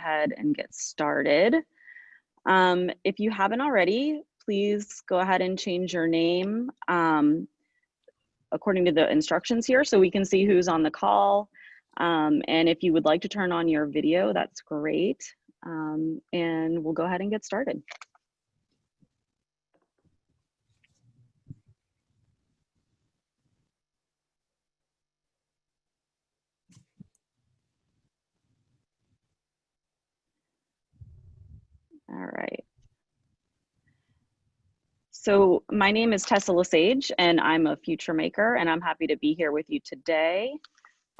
ahead and get started. If you haven't already, please go ahead and change your name according to the instructions here so we can see who's on the call. And if you would like to turn on your video, that's great. And we'll go ahead and get started. All right. So my name is Tessa Lesage, and I'm a future maker, and I'm happy to be here with you today.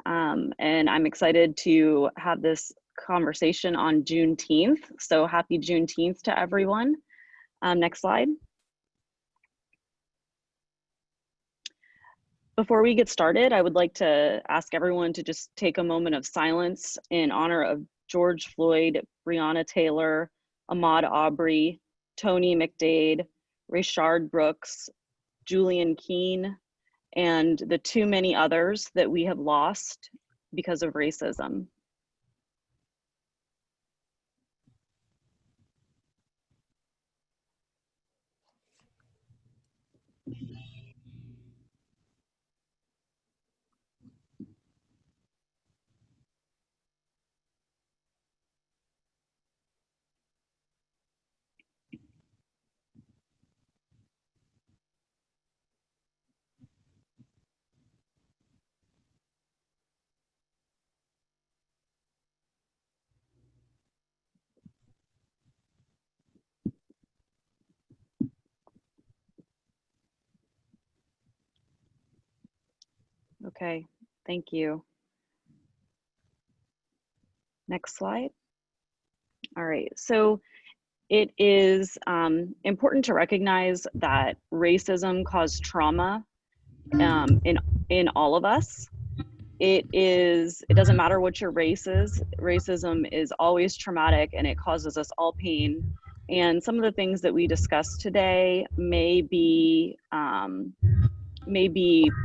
And I'm excited to have this conversation on Juneteenth. So happy Juneteenth to everyone. Next slide. Before we get started, I would like to ask everyone to just take a moment of silence in honor of George Floyd, Breonna Taylor, Ahmaud Arbery, Tony McDade, Rayshard Brooks, Julian Keene, and the too many others that we have lost because of racism. Okay, thank you. Next slide. All right, so it is important to recognize that racism caused trauma in all of us. It doesn't matter what your race is, racism is always traumatic and it causes us all pain. And some of the things that we discussed today may be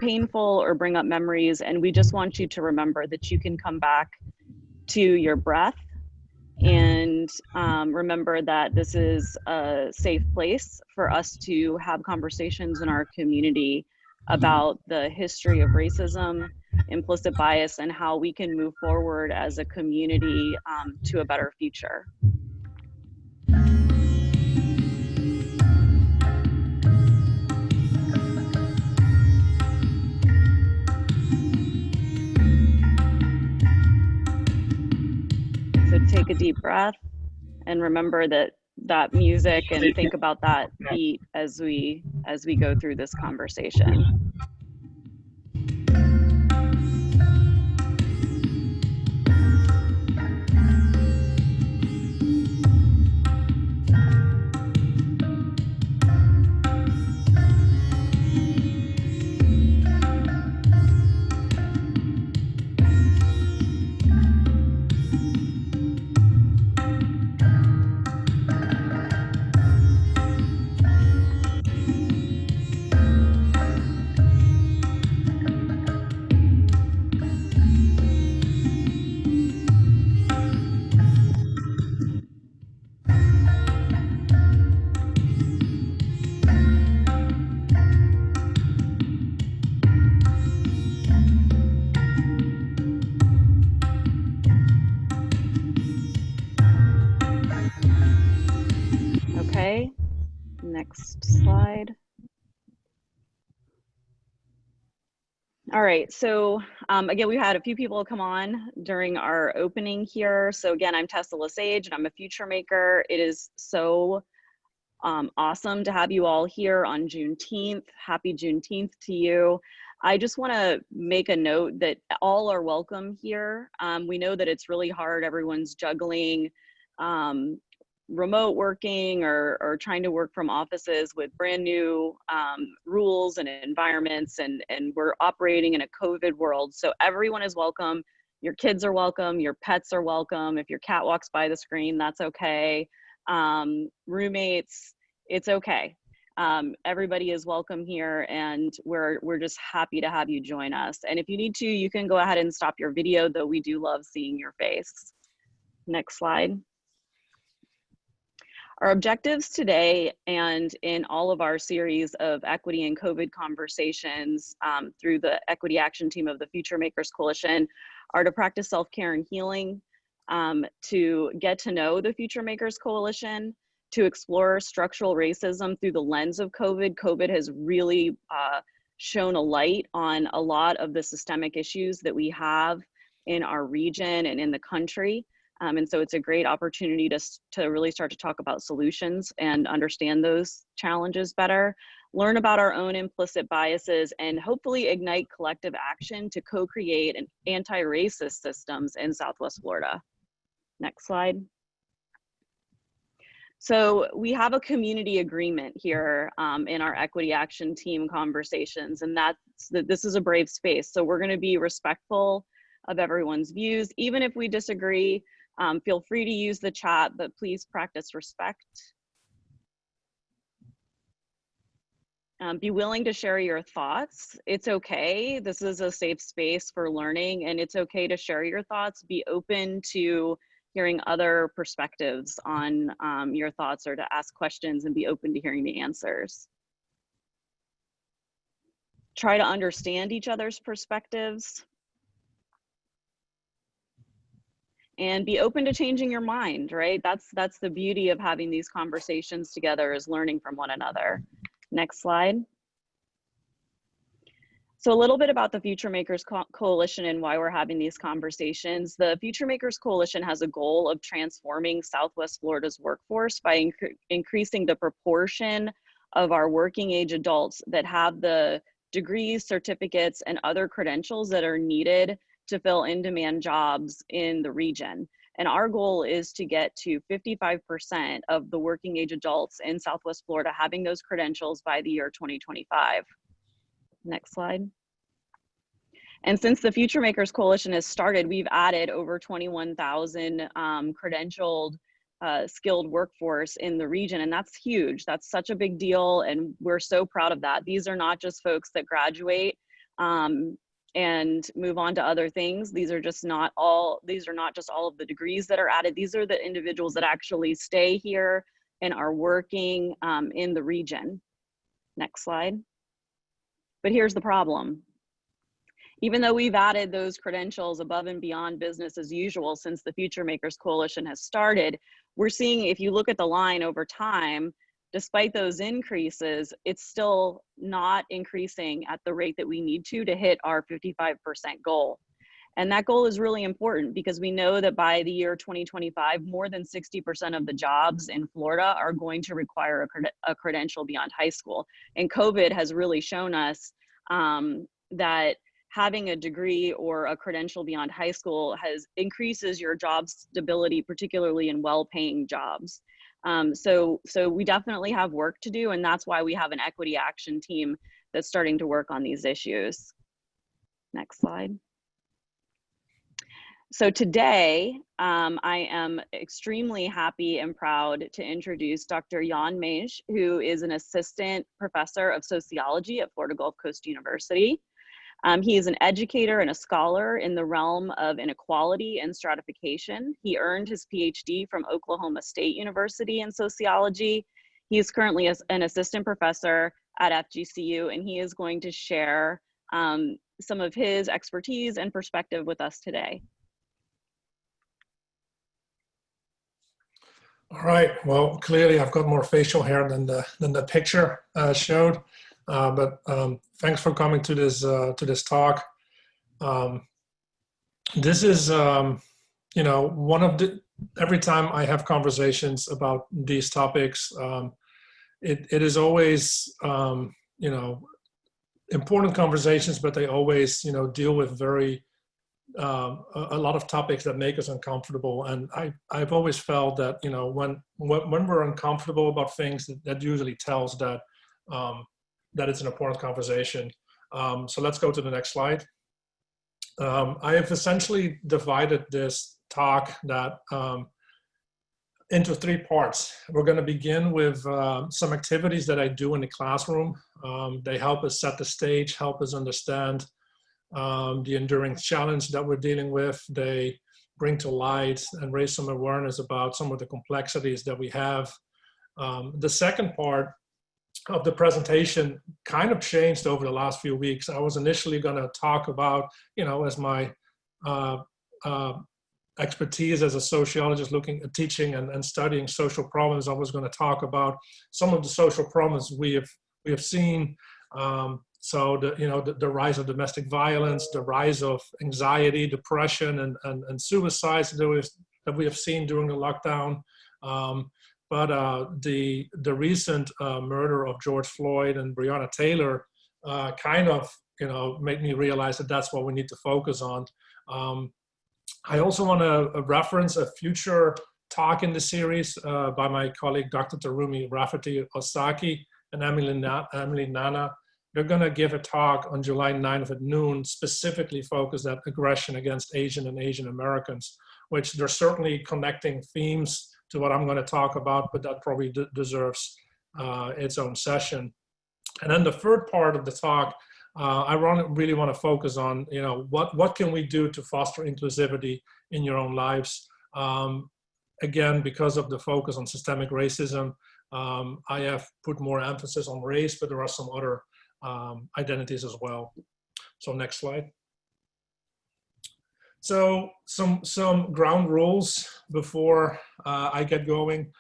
painful or bring up memories, and we just want you to remember that you can come back to your breath and remember that this is a safe place for us to have conversations in our community about the history of racism, implicit bias, and how we can move forward as a community to a better future. So take a deep breath and remember that music and think about that beat as we go through this conversation. Okay, next slide. All right, so again, we had a few people come on during our opening here. So again, I'm Tessa Lesage and I'm a future maker. It is so awesome to have you all here on Juneteenth. Happy Juneteenth to you. I just want to make a note that all are welcome here. We know that it's really hard. Everyone's juggling remote working or trying to work from offices with brand new rules and environments, and we're operating in a COVID world. So everyone is welcome. Your kids are welcome. Your pets are welcome. If your cat walks by the screen, that's okay. Roommates, it's okay. Everybody is welcome here, and we're just happy to have you join us. And if you need to, you can go ahead and stop your video, though we do love seeing your face. Next slide. Our objectives today and in all of our series of equity and COVID conversations through the Equity Action Team of the FutureMakers Coalition are to practice self-care and healing, to get to know the FutureMakers Coalition, to explore structural racism through the lens of COVID. COVID has really shown a light on a lot of the systemic issues that we have in our region and in the country. And so it's a great opportunity to really start to talk about solutions and understand those challenges better, learn about our own implicit biases, and hopefully ignite collective action to co-create an anti-racist systems in Southwest Florida. Next slide. So we have a community agreement here in our Equity Action Team conversations, and that's that this is a brave space. So we're going to be respectful of everyone's views, even if we disagree. Feel free to use the chat, but please practice respect. Be willing to share your thoughts. It's okay. This is a safe space for learning, and it's okay to share your thoughts. Be open to hearing other perspectives on your thoughts, or to ask questions and be open to hearing the answers. Try to understand each other's perspectives. And be open to changing your mind, right? That's the beauty of having these conversations together, is learning from one another. Next slide. So a little bit about the FutureMakers Coalition and why we're having these conversations. The FutureMakers Coalition has a goal of transforming Southwest Florida's workforce by increasing the proportion of our working age adults that have the degrees, certificates, and other credentials that are needed to fill in-demand jobs in the region. And our goal is to get to 55% of the working age adults in Southwest Florida having those credentials by the year 2025. Next slide. And since the FutureMakers Coalition has started, we've added over 21,000 credentialed, skilled workforce in the region, and that's huge. That's such a big deal, and we're so proud of that. These are not just folks that graduate and move on to other things. These are not just all of the degrees that are added. These are the individuals that actually stay here and are working in the region. Next slide. But here's the problem. Even though we've added those credentials above and beyond business as usual since the FutureMakers Coalition has started, we're seeing, if you look at the line over time, despite those increases, it's still not increasing at the rate that we need to hit our 55% goal. And that goal is really important because we know that by the year 2025, more than 60% of the jobs in Florida are going to require a credential beyond high school. And COVID has really shown us that having a degree or a credential beyond high school increases your job stability, particularly in well-paying jobs. So we definitely have work to do, and that's why we have an equity action team that's starting to work on these issues. Next slide. So today, I am extremely happy and proud to introduce Dr. Jan Meij, who is an assistant professor of sociology at Florida Gulf Coast University. He is an educator and a scholar in the realm of inequality and stratification. He earned his PhD from Oklahoma State University in sociology. He is currently an assistant professor at FGCU, and he is going to share some of his expertise and perspective with us today. All right, well, clearly I've got more facial hair than the picture showed. But thanks for coming to this talk. This is, you know, every time I have conversations about these topics, it is always, you know, important conversations, but they always, you know, deal with very, a lot of topics that make us uncomfortable. And I've always felt that, you know, when we're uncomfortable about things, that usually tells that, that it's an important conversation. So let's go to the next slide. I have essentially divided this talk into 3 parts. We're going to begin with some activities that I do in the classroom. They help us set the stage, help us understand the enduring challenge that we're dealing with. They bring to light and raise some awareness about some of the complexities that we have. The second part of the presentation kind of changed over the last few weeks. I was initially going to talk about, as my expertise as a sociologist teaching and studying social problems, I was going to talk about some of the social problems we have seen. So the rise of domestic violence, the rise of anxiety, depression, and suicides that we have seen during the lockdown. But the recent murder of George Floyd and Breonna Taylor kind of made me realize that that's what we need to focus on. I also want to reference a future talk in the series by my colleague Dr. Terumi Rafferty Osaki and Emily Nana. They're going to give a talk on July 9th at noon, specifically focused at aggression against Asian and Asian Americans, which they're certainly connecting themes to what I'm going to talk about, but that probably deserves its own session. And then the third part of the talk, I really want to focus on, what can we do to foster inclusivity in your own lives? Again, because of the focus on systemic racism, I have put more emphasis on race, but there are some other identities as well. So next slide. So some ground rules before I get going.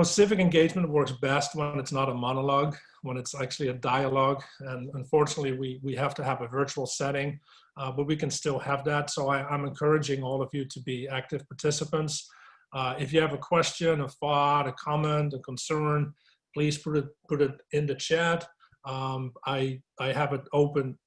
Civic engagement works best when it's not a monologue, when it's actually a dialogue. And unfortunately, we have to have a virtual setting, but we can still have that. So I'm encouraging all of you to be active participants. If you have a question, a thought, a comment, a concern, please put it in the chat. I have it open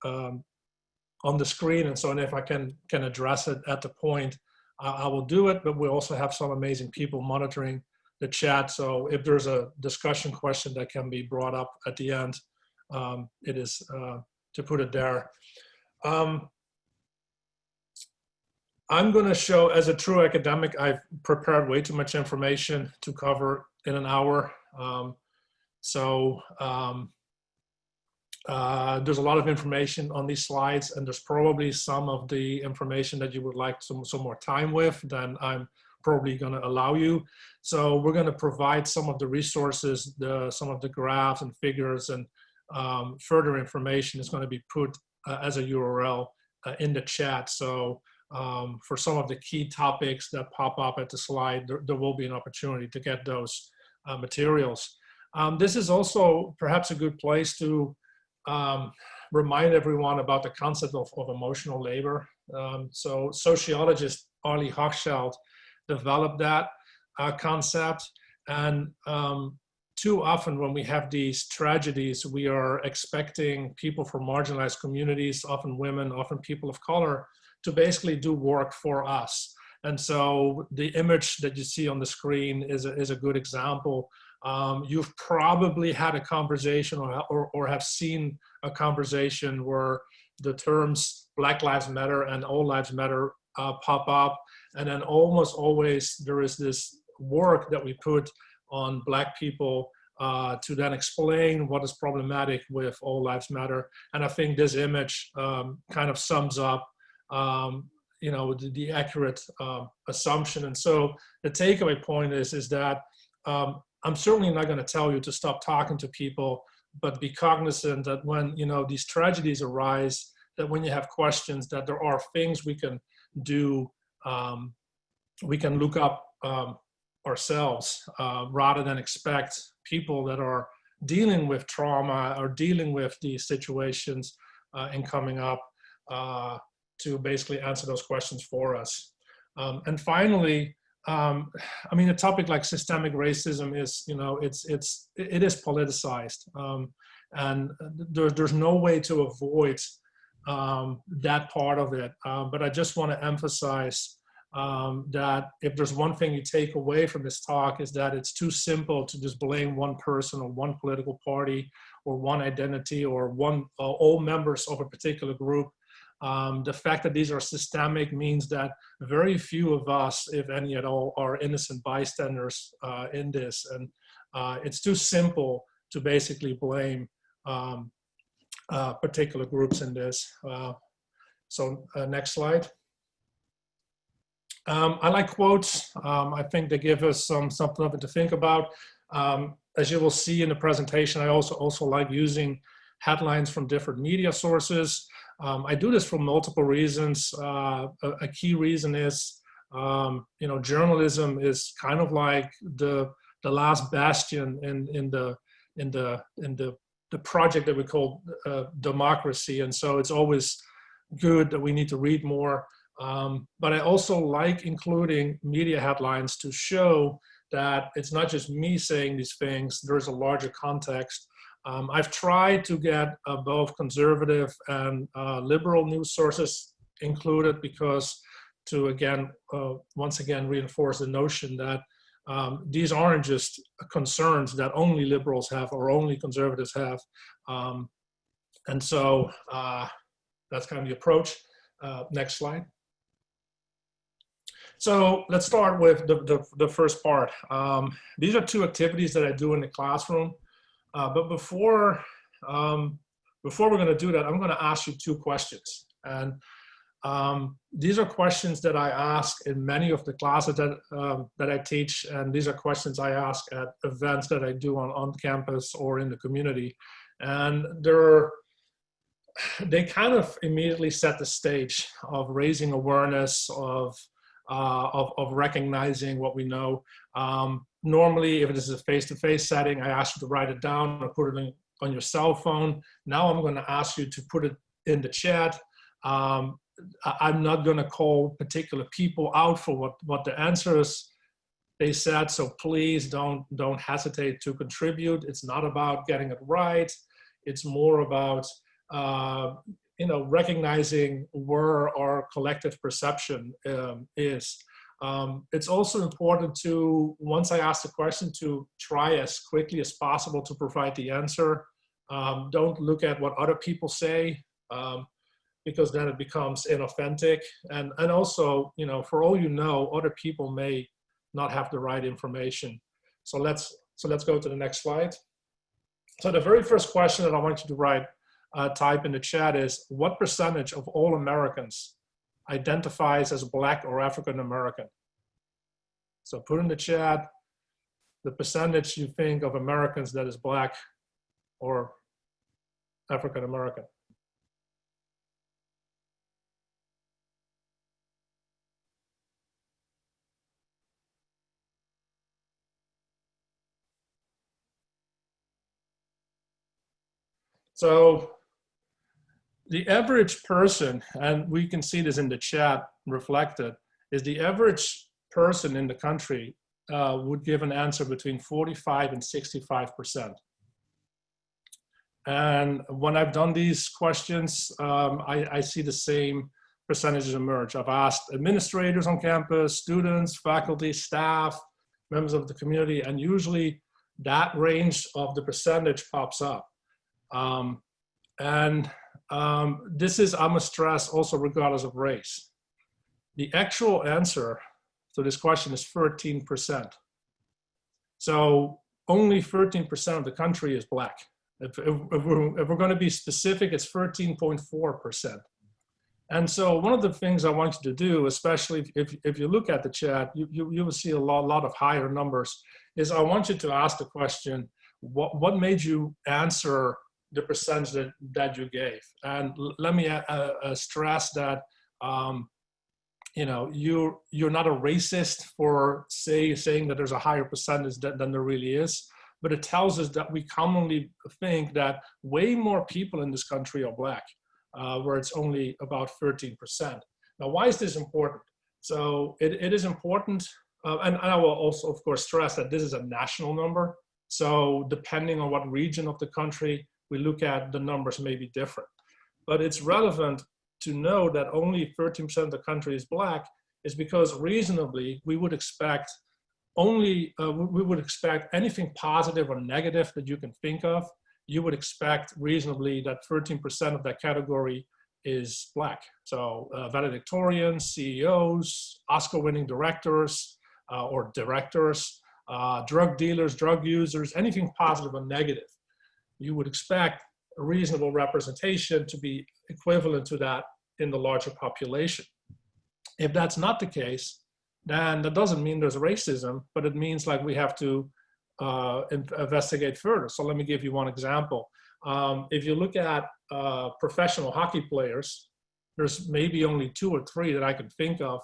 on the screen, and so if I can address it at the point, I will do it. But we also have some amazing people monitoring the chat. So if there's a discussion question that can be brought up at the end, it is to put it there. I'm going to show, as a true academic, I've prepared way too much information to cover in an hour. There's a lot of information on these slides, and there's probably some of the information that you would like some more time with than I'm probably going to allow you. So we're going to provide some of the resources, some of the graphs and figures, and further information is going to be put as a URL in the chat. So for some of the key topics that pop up at the slide, there will be an opportunity to get those materials. This is also perhaps a good place to remind everyone about the concept of emotional labor. So sociologist Arlie Hochschild developed that concept, and too often when we have these tragedies, we are expecting people from marginalized communities, often women, often people of color, to basically do work for us. And so the image that you see on the screen is a good example. You've probably had a conversation or have seen a conversation where the terms Black Lives Matter and All Lives Matter pop up. And then almost always there is this work that we put on Black people to then explain what is problematic with All Lives Matter. And I think this image kind of sums up the accurate assumption. And so the takeaway point is that I'm certainly not going to tell you to stop talking to people, but be cognizant that when these tragedies arise, that when you have questions, that there are things we can do. We can look up ourselves rather than expect people that are dealing with trauma or dealing with these situations and coming up to basically answer those questions for us. And finally, a topic like systemic racism is, it is politicized, and there's no way to avoid that part of it. But I just want to emphasize that if there's one thing you take away from this talk, is that it's too simple to just blame one person or one political party or one identity or all members of a particular group. The fact that these are systemic means that very few of us, if any at all, are innocent bystanders in this. And it's too simple to basically blame particular groups in this. So next slide. I like quotes. I think they give us something of it to think about. As you will see in the presentation, I also like using headlines from different media sources. I do this for multiple reasons. A key reason is, you know, journalism is kind of like the last bastion in the project that we call democracy, and so it's always good that we need to read more. But I also like including media headlines to show that it's not just me saying these things, there's a larger context. I've tried to get both conservative and liberal news sources included because to once again reinforce the notion that these aren't just concerns that only liberals have or only conservatives have. And so that's kind of the approach. Next slide. So let's start with the first part. These are two activities that I do in the classroom. But before we're going to do that, I'm going to ask you two questions. And these are questions that I ask in many of the classes that I teach. And these are questions I ask at events that I do on campus or in the community. And they kind of immediately set the stage of raising awareness, of recognizing what we know. Normally, if it is a face-to-face setting, I ask you to write it down or put it on your cell phone. Now I'm going to ask you to put it in the chat. I'm not going to call particular people out for what the answers they said, so please don't hesitate to contribute. It's not about getting it right. It's more about you know, recognizing where our collective perception is. It's also important to, once I ask the question, to try as quickly as possible to provide the answer. Don't look at what other people say, because then it becomes inauthentic. And also, you know, for all you know, other people may not have the right information. So let's go to the next slide. So the very first question that I want you to type in the chat is, what percentage of all Americans identifies as Black or African American? So put in the chat the percentage you think of Americans that is Black or African American. So the average person, and we can see this in the chat reflected, is the average person in the country would give an answer between 45 and 65%. And when I've done these questions, I see the same percentages emerge. I've asked administrators on campus, students, faculty, staff, members of the community, and usually that range of the percentage pops up. This is, I must stress, also regardless of race. The actual answer to this question is 13%. So only 13% of the country is Black. If we're going to be specific, it's 13.4%. And so one of the things I want you to do, especially if you look at the chat, you will see a lot of higher numbers, is I want you to ask the question, what made you answer the percentage that you gave? And let me stress that you know, you're not a racist for saying that there's a higher percentage than there really is, but it tells us that we commonly think that way more people in this country are Black, where it's only about 13%. Now, why is this important? So it is important, and I will also, of course, stress that this is a national number. So depending on what region of the country we look at, the numbers may be different. But it's relevant to know that only 13% of the country is Black is because reasonably we would expect anything positive or negative that you can think of, you would expect reasonably that 13% of that category is Black. So valedictorians, CEOs, Oscar-winning directors or directors, drug dealers, drug users, anything positive or negative, you would expect a reasonable representation to be equivalent to that in the larger population. If that's not the case, then that doesn't mean there's racism, but it means like we have to investigate further. So let me give you one example. If you look at professional hockey players, there's maybe only 2 or 3 that I can think of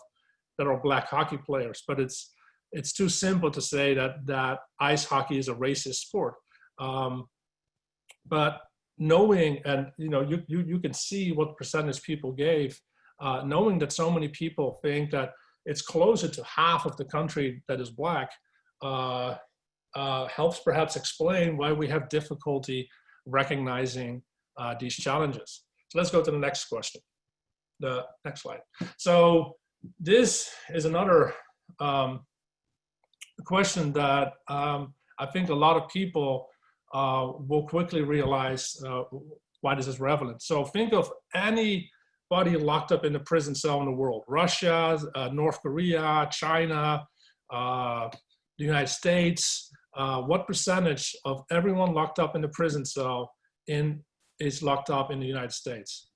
that are black hockey players, but it's too simple to say that ice hockey is a racist sport. But knowing, and you can see what percentage people gave, knowing that so many people think that it's closer to half of the country that is black, helps perhaps explain why we have difficulty recognizing these challenges. So let's go to the next question. The next slide. So this is another question that I think a lot of people will quickly realize why this is relevant. So think of anybody locked up in a prison cell in the world: Russia, North Korea, China, the United States. What percentage of everyone locked up in the prison cell is locked up in the United States?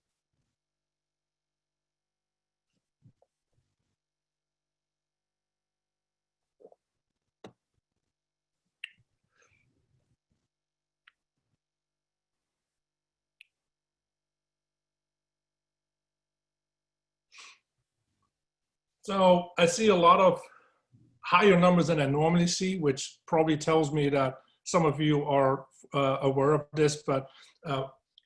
So I see a lot of higher numbers than I normally see, which probably tells me that some of you are aware of this, but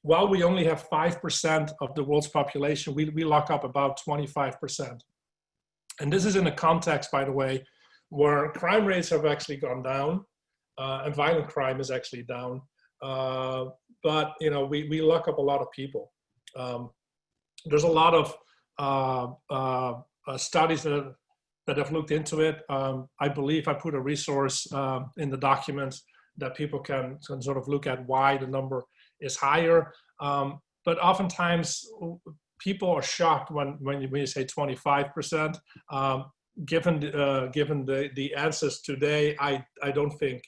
while we only have 5% of the world's population, we lock up about 25%. And this is in a context, by the way, where crime rates have actually gone down, and violent crime is actually down. But we lock up a lot of people. There's a lot of studies that have looked into it. I believe I put a resource in the document that people can sort of look at why the number is higher. But oftentimes people are shocked when you say 25%. Given the answers today, I don't think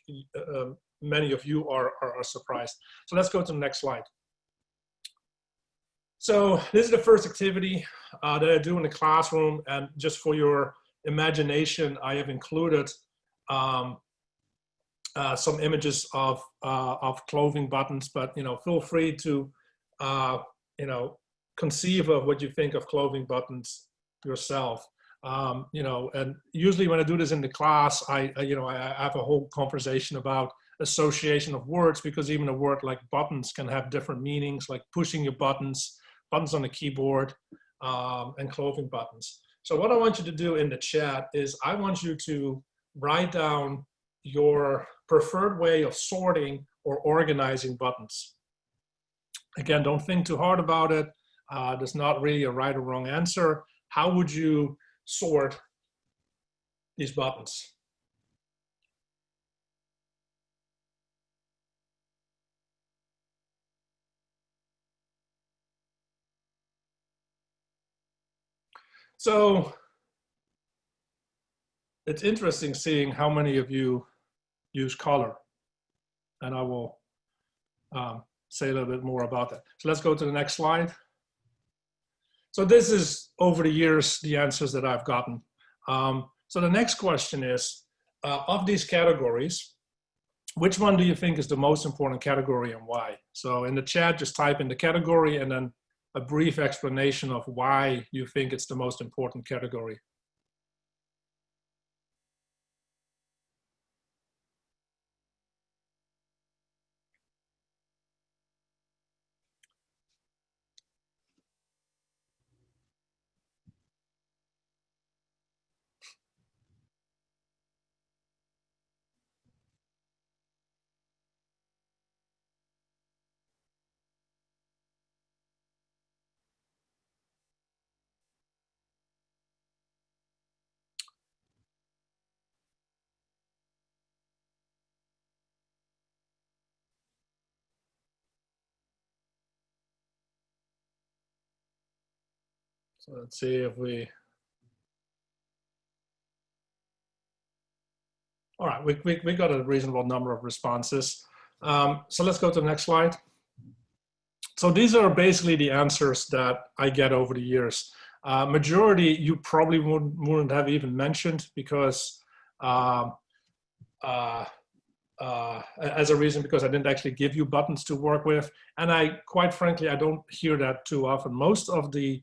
many of you are surprised. So let's go to the next slide. So this is the first activity that I do in the classroom, and just for your imagination, I have included some images of clothing buttons, but feel free to conceive of what you think of clothing buttons yourself. And usually when I do this in the class, I have a whole conversation about association of words, because even a word like buttons can have different meanings, like pushing your buttons on the keyboard, and clothing buttons. So what I want you to do in the chat is I want you to write down your preferred way of sorting or organizing buttons. Again, don't think too hard about it. There's not really a right or wrong answer. How would you sort these buttons? So it's interesting seeing how many of you use color, and I will say a little bit more about that. So let's go to the next slide. So this is, over the years, the answers that I've gotten. So the next question is, of these categories, which one do you think is the most important category and why? So in the chat, just type in the category and then a brief explanation of why you think it's the most important category. So let's see if we, all right, we got a reasonable number of responses. So let's go to the next slide. So these are basically the answers that I get over the years. Majority you probably wouldn't have even mentioned because as a reason because I didn't actually give you buttons to work with. And quite frankly, I don't hear that too often. Most of the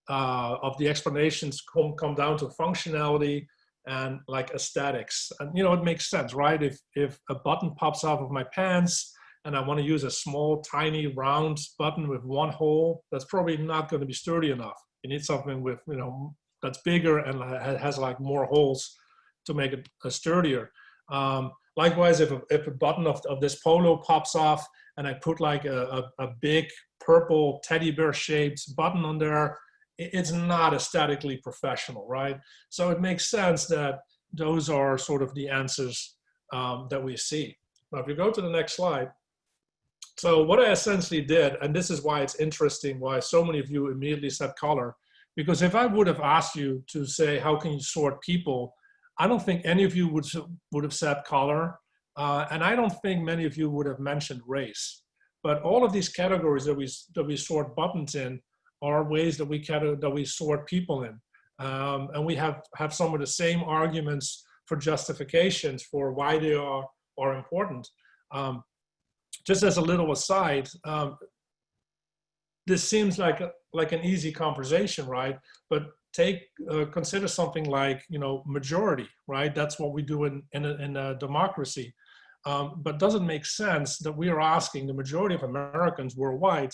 explanations come down to functionality and like aesthetics. And it makes sense, right? If a button pops off of my pants and I want to use a small, tiny, round button with one hole, that's probably not going to be sturdy enough. You need something with, that's bigger and has like more holes to make it sturdier. Likewise, if a button of this polo pops off and I put like a big purple teddy bear shaped button on there, it's not aesthetically professional, right? So it makes sense that those are sort of the answers that we see. Now, if you go to the next slide. So what I essentially did, and this is why it's interesting, why so many of you immediately said color, because if I would have asked you to say, how can you sort people? I don't think any of you would have said color, and I don't think many of you would have mentioned race. But all of these categories that we sort buttons in are ways that we sort people in, and we have some of the same arguments for justifications for why they are important. Just as a little aside, this seems like an easy conversation, right? But consider something like majority, right? That's what we do in a democracy. But does it make sense that we are asking the majority of Americans worldwide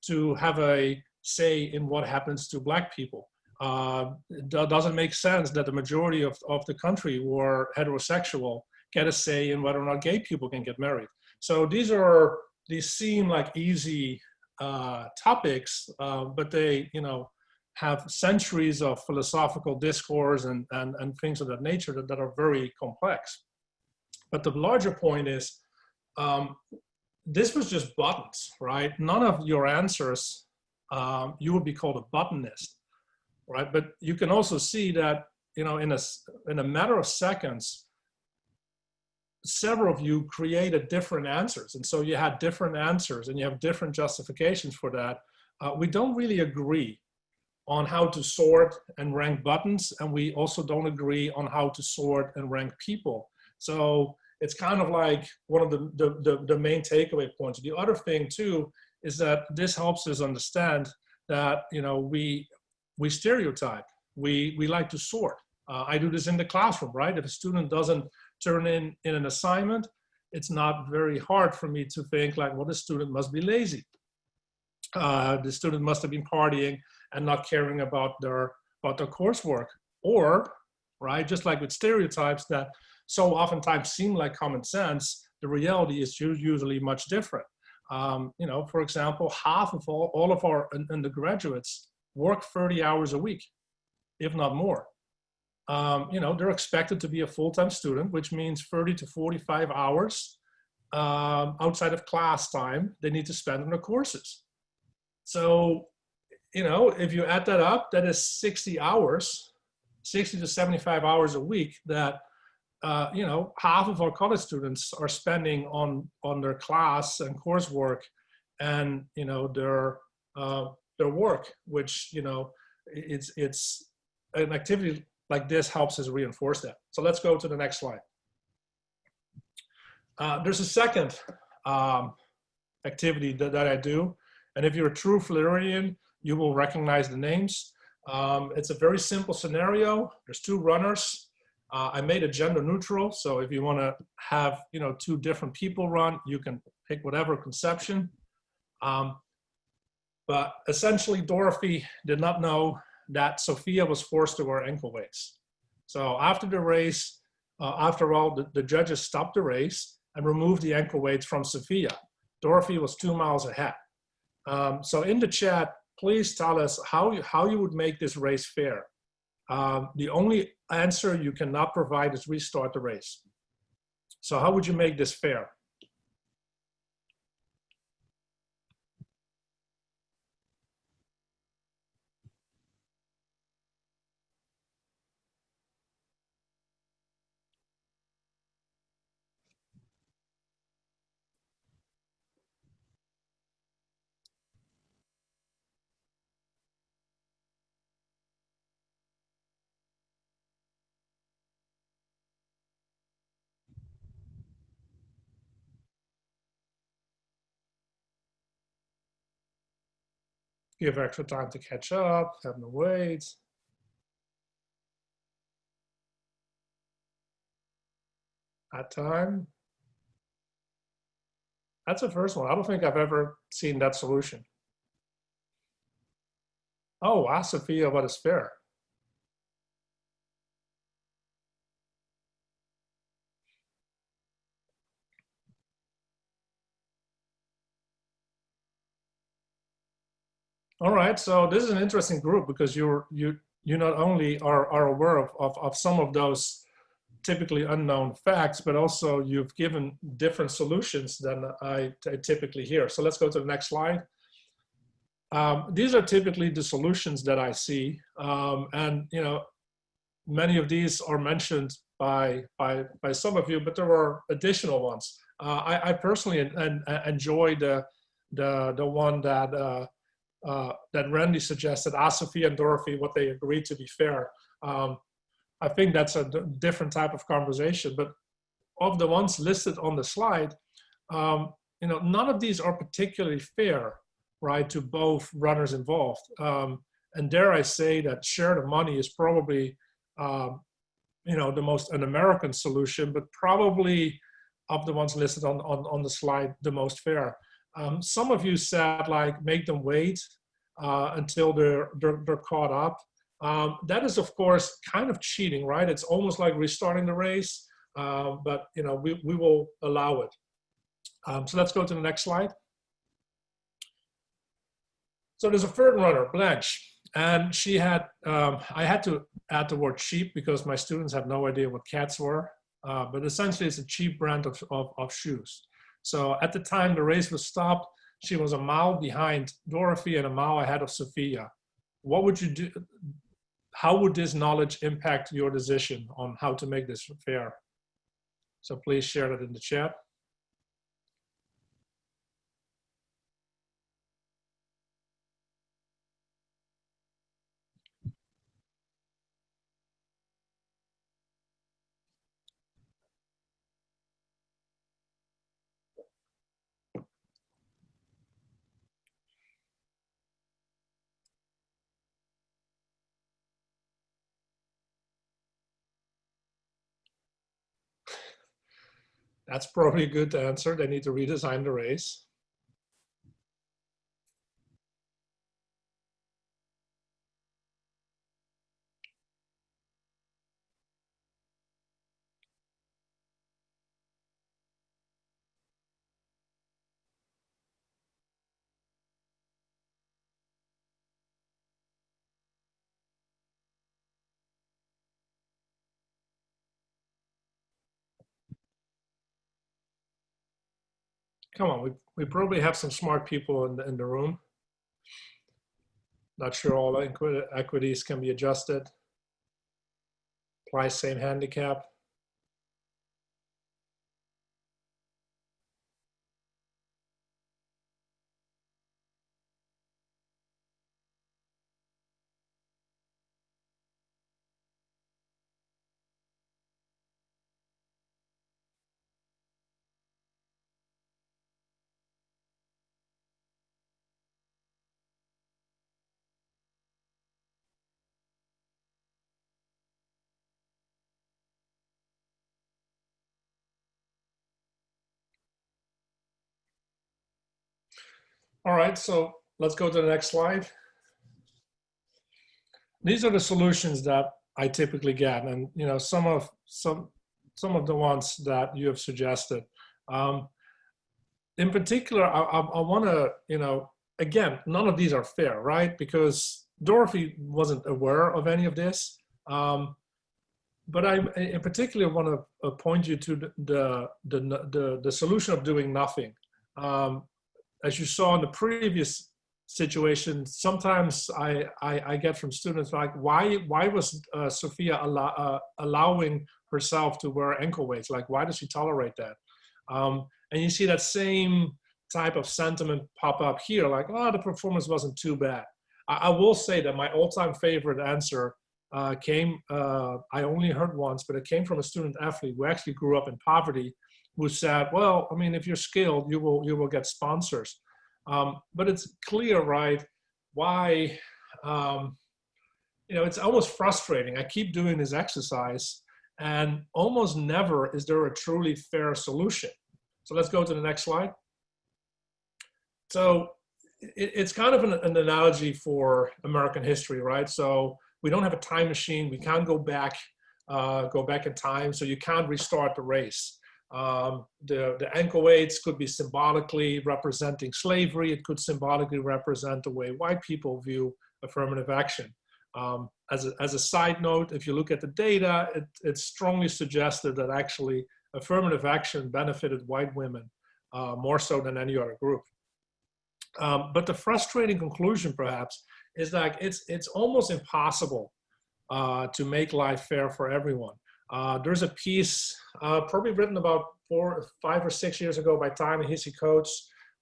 to have a say in what happens to Black people? Does it make sense that the majority of the country who are heterosexual get a say in whether or not gay people can get married? So these seem like easy topics, but they have centuries of philosophical discourse and things of that nature that are very complex. But the larger point is, this was just buttons, right? None of your answers, you would be called a buttonist, right? But you can also see that in a matter of seconds, several of you created different answers. And so you had different answers and you have different justifications for that. We don't really agree on how to sort and rank buttons. And we also don't agree on how to sort and rank people. So it's kind of like one of the main takeaway points. The other thing too, is that this helps us understand that, we stereotype, we like to sort. I do this in the classroom, right? If a student doesn't turn in an assignment, it's not very hard for me to think like, well, the student must be lazy. The student must have been partying and not caring about their coursework. Or, right, just like with stereotypes that so oftentimes seem like common sense, the reality is usually much different. For example, half of all of our undergraduates work 30 hours a week, if not more. They're expected to be a full-time student, which means 30 to 45 hours outside of class time they need to spend on their courses. So, if you add that up, that is 60 hours, 60 to 75 hours a week that, half of our college students are spending on their class and coursework and, their work, which, it's an activity like this helps us reinforce that. So let's go to the next slide. There's a second activity that I do. And if you're a true Floridian, you will recognize the names. It's a very simple scenario. There's two runners. I made it gender neutral. So if you want to have, two different people run, you can pick whatever conception. But essentially, Dorothy did not know that Sophia was forced to wear ankle weights. So after the race, after all, the judges stopped the race and removed the ankle weights from Sophia. Dorothy was 2 miles ahead. So in the chat, please tell us how you would make this race fair. The only answer you cannot provide is restart the race. So how would you make this fair? Give extra time to catch up, have no wait. Add time. That's the first one. I don't think I've ever seen that solution. Oh, ask Sophia what is fair. All right, so this is an interesting group because you not only are aware of some of those typically unknown facts, but also you've given different solutions than I typically hear. So let's go to the next slide. These are typically the solutions that I see, and many of these are mentioned by some of you, but there are additional ones. I personally enjoy the one that that Randy suggested, ask Sophia and Dorothy what they agreed to be fair. I think that's a different type of conversation, but of the ones listed on the slide, none of these are particularly fair, right, to both runners involved. And dare I say that share the money is probably, the most un-American solution, but probably of the ones listed on the slide, the most fair. Some of you said, like, make them wait until they're caught up. That is, of course, kind of cheating, right? It's almost like restarting the race, but we will allow it. So let's go to the next slide. So there's a third runner, Blanche, and she had, I had to add the word cheap because my students have no idea what cats were, but essentially it's a cheap brand of shoes. So at the time the race was stopped, she was a mile behind Dorothy and a mile ahead of Sophia. What would you do? How would this knowledge impact your decision on how to make this fair? So please share that in the chat. That's probably a good answer. They need to redesign the race. Come on, we probably have some smart people in the room. Not sure all equities can be adjusted. Apply same handicap. All right, so let's go to the next slide. These are the solutions that I typically get, and some of the ones that you have suggested. In particular, I want to, again, none of these are fair, right? Because Dorothy wasn't aware of any of this. But I, in particular, want to point you to the solution of doing nothing. As you saw in the previous situation, sometimes I get from students like, why was Sophia allowing herself to wear ankle weights? Like, why does she tolerate that? And you see that same type of sentiment pop up here, like, oh, the performance wasn't too bad. I will say that my all-time favorite answer came, I only heard once, but it came from a student athlete who actually grew up in poverty, who said, well, I mean, if you're skilled, you will get sponsors. But it's clear, right? why, it's almost frustrating. I keep doing this exercise, and almost never is there a truly fair solution. So let's go to the next slide. So it's kind of an analogy for American history, right? So we don't have a time machine. We can't go back in time. So you can't restart the race. The ankle weights could be symbolically representing slavery. It could symbolically represent the way white people view affirmative action. As a side note, if you look at the data, it's strongly suggested that actually affirmative action benefited white women more so than any other group. But the frustrating conclusion, perhaps, is that it's almost impossible to make life fair for everyone. There's a piece probably written about 5 or 6 years ago by Ta-Nehisi Coates,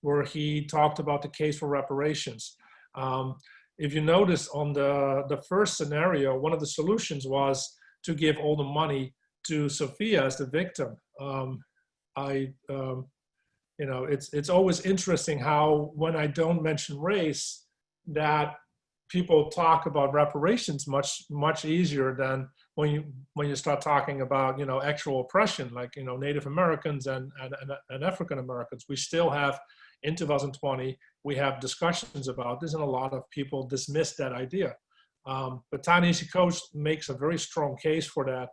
where he talked about the case for reparations. If you notice on the first scenario, one of the solutions was to give all the money to Sophia as the victim. It's always interesting how when I don't mention race, that people talk about reparations much easier than when you start talking about actual oppression, like Native Americans and African Americans. We still have, in 2020, we have discussions about this, and a lot of people dismiss that idea. But Ta-Nehisi Coates makes a very strong case for that.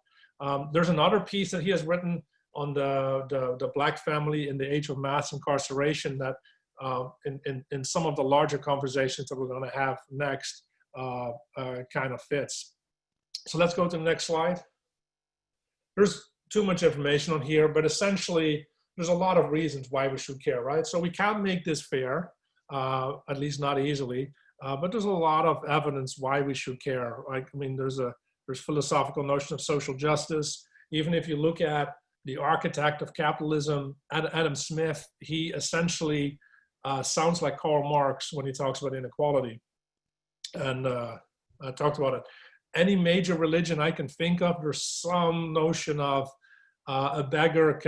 There's another piece that he has written on the Black family in the age of mass incarceration that in some of the larger conversations that we're going to have next kind of fits. So let's go to the next slide. There's too much information on here, but essentially there's a lot of reasons why we should care, right? So we can't make this fair, at least not easily, but there's a lot of evidence why we should care. Like, I mean, there's philosophical notion of social justice. Even if you look at the architect of capitalism, Adam Smith, he essentially sounds like Karl Marx when he talks about inequality. And I talked about it. Any major religion I can think of, there's some notion of a beggar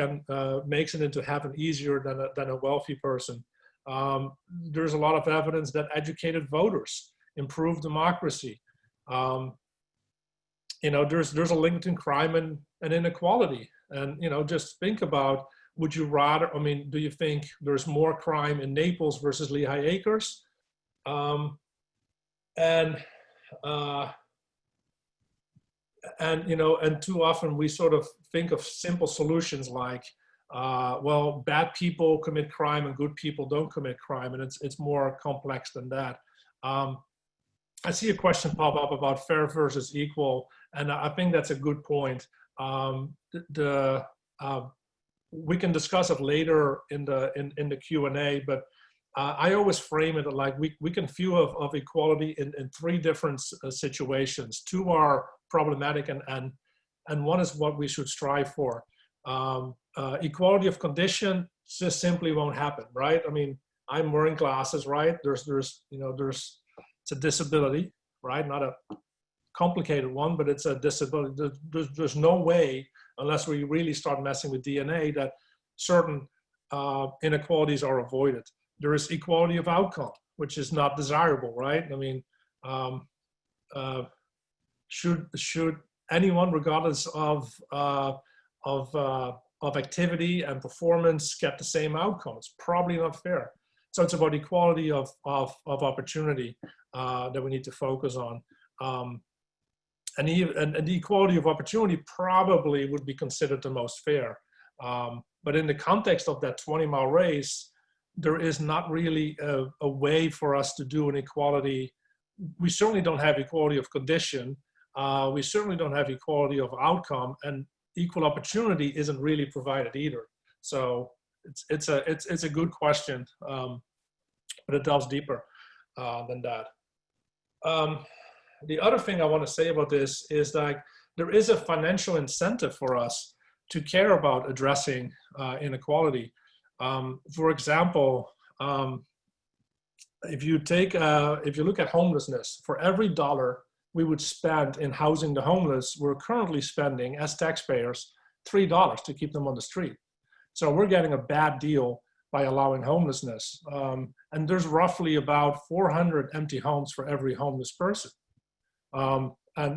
makes it into heaven easier than a wealthy person. There's a lot of evidence that educated voters improve democracy. There's a link between crime and inequality. And, just think about, would you rather, do you think there's more crime in Naples versus Lehigh Acres? And too often we sort of think of simple solutions like, well, bad people commit crime and good people don't commit crime. And it's more complex than that. I see a question pop up about fair versus equal. And I think that's a good point. We can discuss it later in the Q&A, but I always frame it like we can view of equality in 3 different situations. 2 are problematic and one is what we should strive for. Equality of condition just simply won't happen, right? I mean, I'm wearing glasses, right? It's a disability, right? Not a complicated one, but it's a disability. There's no way, unless we really start messing with DNA, that certain inequalities are avoided. There is equality of outcome, which is not desirable, right? I mean, should anyone, regardless of activity and performance, get the same outcome? It's probably not fair. So it's about equality of opportunity that we need to focus on. And the equality of opportunity probably would be considered the most fair. But in the context of that 20-mile race, there is not really a way for us to do an equality. We certainly don't have equality of condition. We certainly don't have equality of outcome, and equal opportunity isn't really provided either. So it's a good question, but it delves deeper than that. The other thing I want to say about this is that there is a financial incentive for us to care about addressing inequality. For example, if you look at homelessness, for every dollar we would spend in housing the homeless, we're currently spending, as taxpayers, $3 to keep them on the street. So we're getting a bad deal by allowing homelessness. And there's roughly about 400 empty homes for every homeless person. And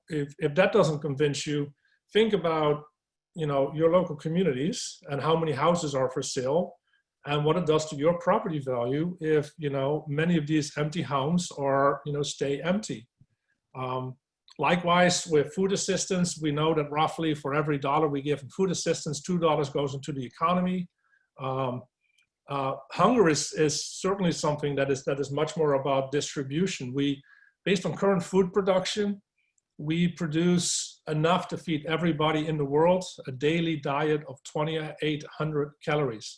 if that doesn't convince you, think about your local communities and how many houses are for sale and what it does to your property value if many of these empty homes are stay empty. Likewise, with food assistance, we know that roughly for every dollar we give in food assistance, $2 goes into the economy. Hunger is certainly something that is much more about distribution. Based on current food production, we produce enough to feed everybody in the world, a daily diet of 2,800 calories.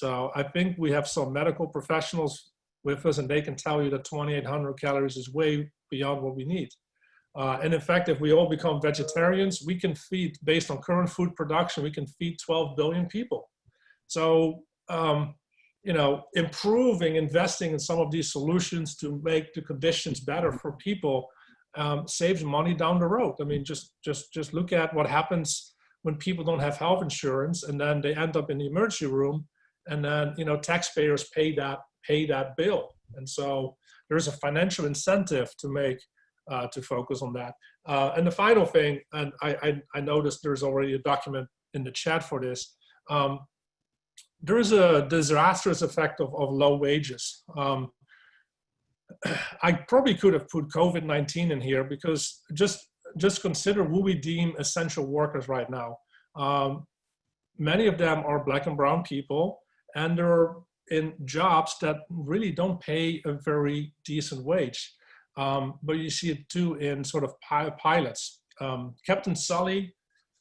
So I think we have some medical professionals with us, and they can tell you that 2,800 calories is way beyond what we need. And in fact, if we all become vegetarians, we can feed, based on current food production, we can feed 12 billion people. So, improving, investing in some of these solutions to make the conditions better for people saves money down the road. I mean, just look at what happens when people don't have health insurance and then they end up in the emergency room, and then taxpayers pay that bill. And so there's a financial incentive to focus on that. And the final thing, and I noticed there's already a document in the chat for this. There is a disastrous effect of low wages. I probably could have put COVID-19 in here because just consider who we deem essential workers right now. Many of them are Black and brown people, and they're in jobs that really don't pay a very decent wage. But you see it too in sort of pilots. Captain Sully,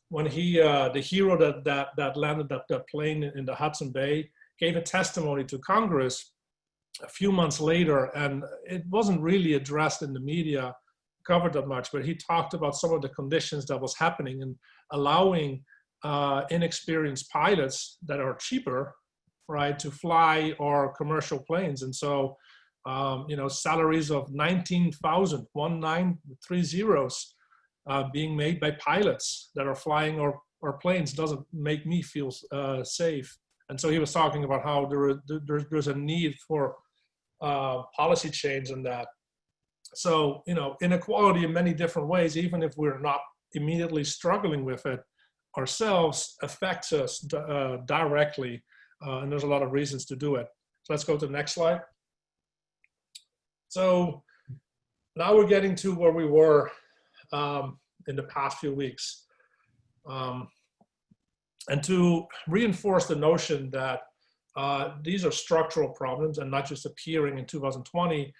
when he, the hero that landed that plane in the Hudson Bay, gave a testimony to Congress a few months later, and it wasn't really addressed in the media, covered that much, but he talked about some of the conditions that was happening and allowing inexperienced pilots that are cheaper, right, to fly our commercial planes. And so, salaries of 19,000, 1930, being made by pilots that are flying our planes doesn't make me feel safe. And so he was talking about how there's a need for policy change in that. So, inequality in many different ways, even if we're not immediately struggling with it ourselves, affects us directly. And there's a lot of reasons to do it. So let's go to the next slide. So now we're getting to where we were in the past few weeks. And to reinforce the notion that these are structural problems and not just appearing in 2020,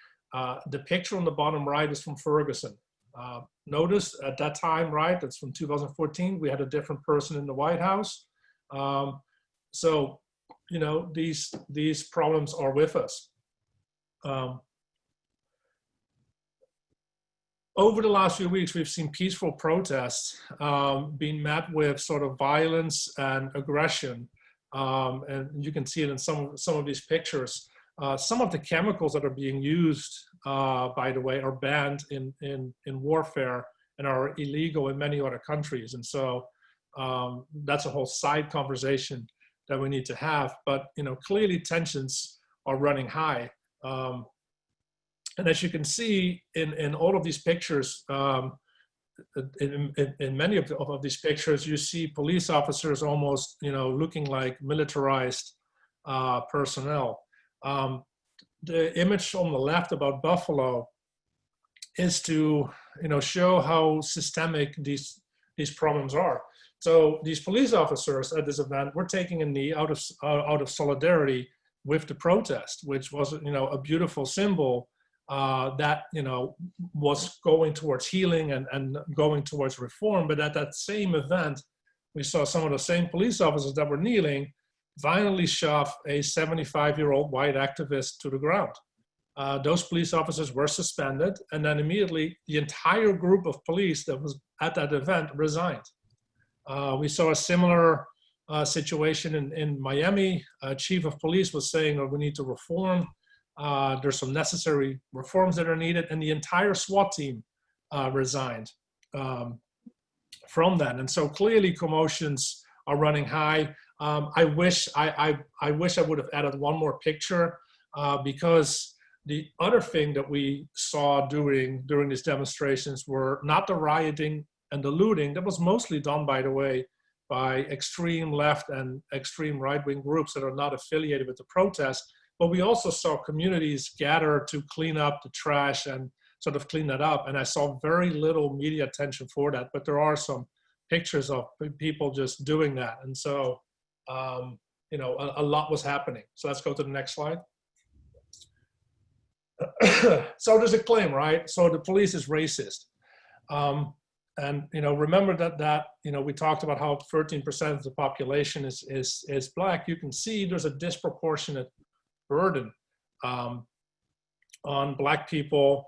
the picture on the bottom right is from Ferguson. Notice at that time, right, it's from 2014, we had a different person in the White House. So, these problems are with us. Over the last few weeks, we've seen peaceful protests being met with sort of violence and aggression. And you can see it in some of these pictures. Some of the chemicals that are being used, by the way, are banned in warfare and are illegal in many other countries. And so that's a whole side conversation that we need to have. But clearly tensions are running high. And as you can see in all of these pictures, in many of these pictures, you see police officers almost, looking like militarized personnel. The image on the left about Buffalo is to, show how systemic these problems are. So these police officers at this event were taking a knee out of solidarity with the protest, which was, a beautiful symbol that was going towards healing and going towards reform. But at that same event, we saw some of the same police officers that were kneeling violently shove a 75-year-old white activist to the ground. Those police officers were suspended, and then immediately the entire group of police that was at that event resigned. We saw a similar situation in Miami. Chief of police was saying that we need to reform. There's some necessary reforms that are needed, and the entire SWAT team resigned from that. And so clearly commotions are running high. I wish I would have added one more picture, because the other thing that we saw during these demonstrations were not the rioting and the looting. That was mostly done, by the way, by extreme left and extreme right-wing groups that are not affiliated with the protest. But we also saw communities gather to clean up the trash and sort of clean that up. And I saw very little media attention for that, but there are some pictures of people just doing that. And so, you know, a lot was happening. So let's go to the next slide. So there's a claim, right? So the police is racist. And, you know, remember that, you know, we talked about how 13% of the population is Black. You can see there's a disproportionate burden on Black people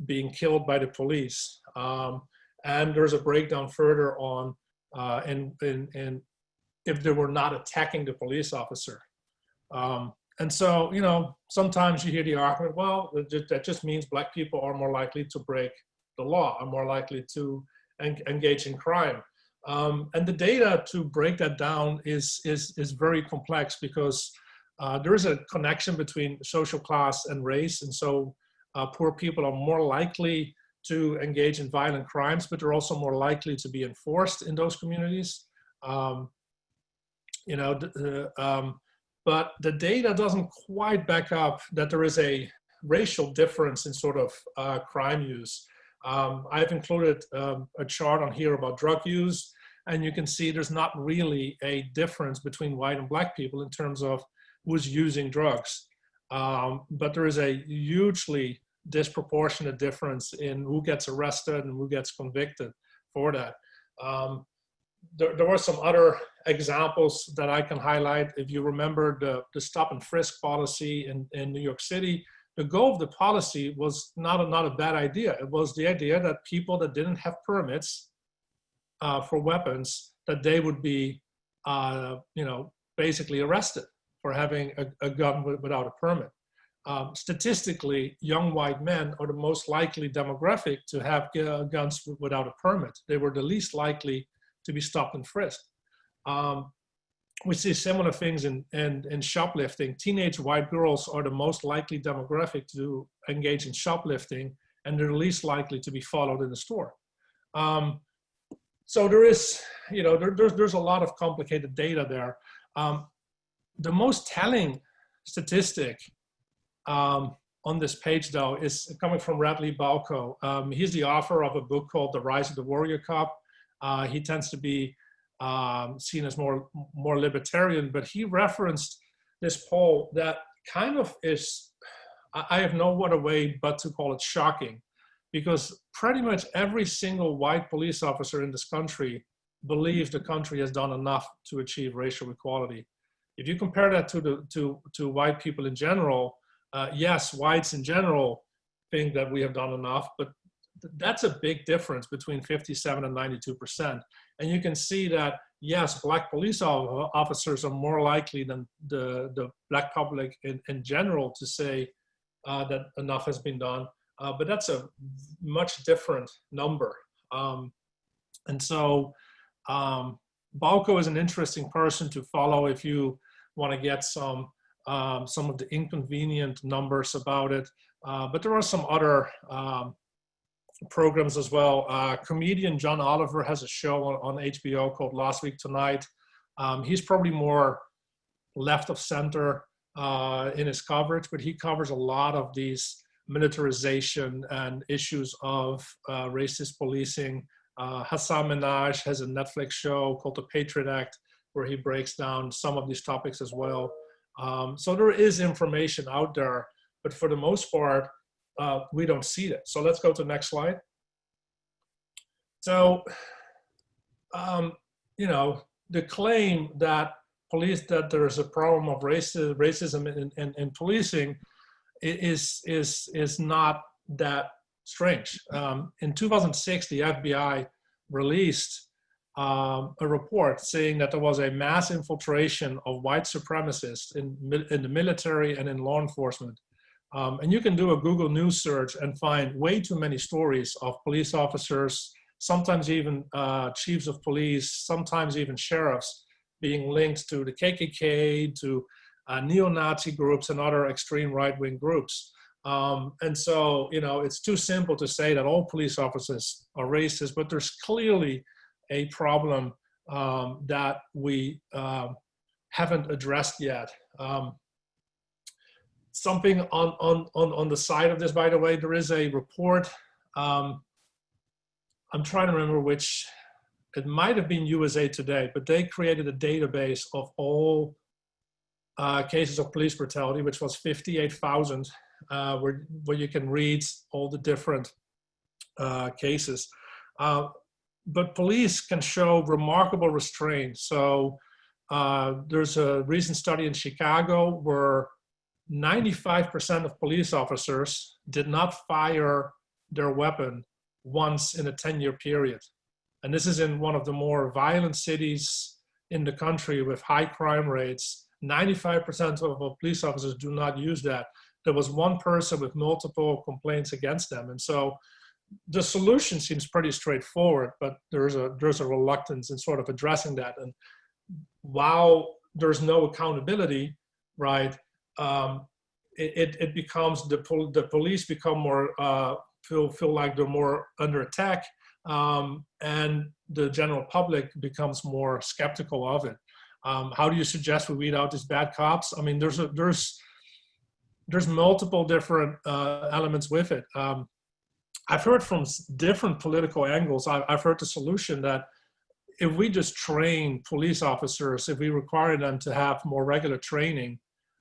being killed by the police. And there's a breakdown further on in if they were not attacking the police officer. And so, you know, sometimes you hear the argument, well, that just means Black people are more likely to break the law, are more likely to engage in crime. And the data to break that down is very complex, because there is a connection between social class and race. And so poor people are more likely to engage in violent crimes, but they're also more likely to be enforced in those communities. You know, but the data doesn't quite back up that there is a racial difference in sort of crime use. I've included a chart on here about drug use, and you can see there's not really a difference between white and Black people in terms of who's using drugs. But there is a hugely disproportionate difference in who gets arrested and who gets convicted for that. There were some other examples that I can highlight. If you remember the stop and frisk policy in New York City, the goal of the policy was not a bad idea. It was the idea that people that didn't have permits for weapons, that they would be, you know, basically arrested for having a gun without a permit. Statistically, young white men are the most likely demographic to have guns without a permit. They were the least likely to be stopped and frisked. We see similar things in shoplifting. Teenage white girls are the most likely demographic to engage in shoplifting, and they're the least likely to be followed in the store. So there is, you know, there's a lot of complicated data there. The most telling statistic on this page, though, is coming from Radley Balco. He's the author of a book called The Rise of the Warrior Cop. He tends to be seen as more libertarian, but he referenced this poll that kind of is, I have no other way but to call it shocking, because pretty much every single white police officer in this country believes the country has done enough to achieve racial equality. If you compare that to white people in general, yes, whites in general think that we have done enough, but that's a big difference between 57 and 92%. And you can see that, yes, Black police officers are more likely than the Black public in general to say that enough has been done. But that's a much different number. And so Balco is an interesting person to follow if you want to get some of the inconvenient numbers about it. But there are some other programs as well. Comedian John Oliver has a show on HBO called Last Week Tonight. He's probably more left of center in his coverage, but he covers a lot of these militarization and issues of racist policing. Hassan Minhaj has a Netflix show called The Patriot Act, where he breaks down some of these topics as well. So there is information out there, but for the most part, we don't see it. So let's go to the next slide. So, you know, the claim that there is a problem of racism in policing is not that strange. In 2006, the FBI released a report saying that there was a mass infiltration of white supremacists in the military and in law enforcement. And you can do a Google News search and find way too many stories of police officers, sometimes even chiefs of police, sometimes even sheriffs, being linked to the KKK, to neo-Nazi groups and other extreme right-wing groups. And so, it's too simple to say that all police officers are racist, but there's clearly a problem that we haven't addressed yet. Something on the side of this, by the way, there is a report. I'm trying to remember which, it might have been USA Today, but they created a database of all cases of police brutality, which was 58,000, where you can read all the different cases. But police can show remarkable restraint. So there's a recent study in Chicago where 95% of police officers did not fire their weapon once in a 10-year period. And this is in one of the more violent cities in the country with high crime rates. 95% of police officers do not use that. There was one person with multiple complaints against them. And so the solution seems pretty straightforward, but there's a reluctance in sort of addressing that. And while there's no accountability, right, it becomes, the police become more, feel like they're more under attack, and the general public becomes more skeptical of it. How do you suggest we weed out these bad cops? I mean, there's multiple different elements with it. I've heard from different political angles, I've heard the solution that if we just train police officers, if we require them to have more regular training,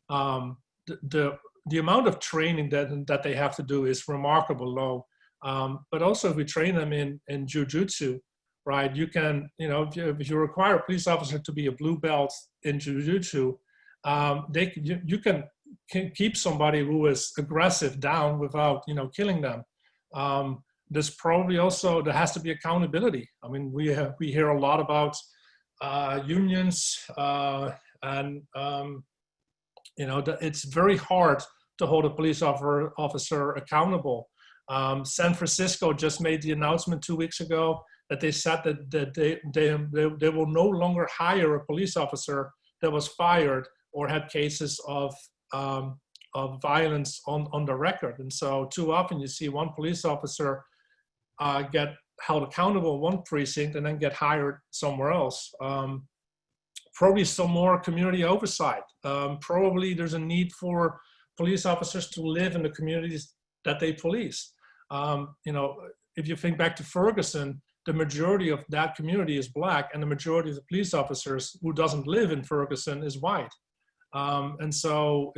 the amount of training that they have to do is remarkably low. But also if we train them in jujitsu, right? You can, if you require a police officer to be a blue belt in jujitsu, you can keep somebody who is aggressive down without, killing them. There's probably also, there has to be accountability. I mean, we hear a lot about unions and it's very hard to hold a police officer accountable. San Francisco just made the announcement 2 weeks ago that they said that they will no longer hire a police officer that was fired or had cases of violence on the record. And so too often you see one police officer get held accountable in one precinct and then get hired somewhere else. Probably some more community oversight. Probably there's a need for police officers to live in the communities that they police. If you think back to Ferguson, the majority of that community is Black, and the majority of the police officers who doesn't live in Ferguson is white. And so,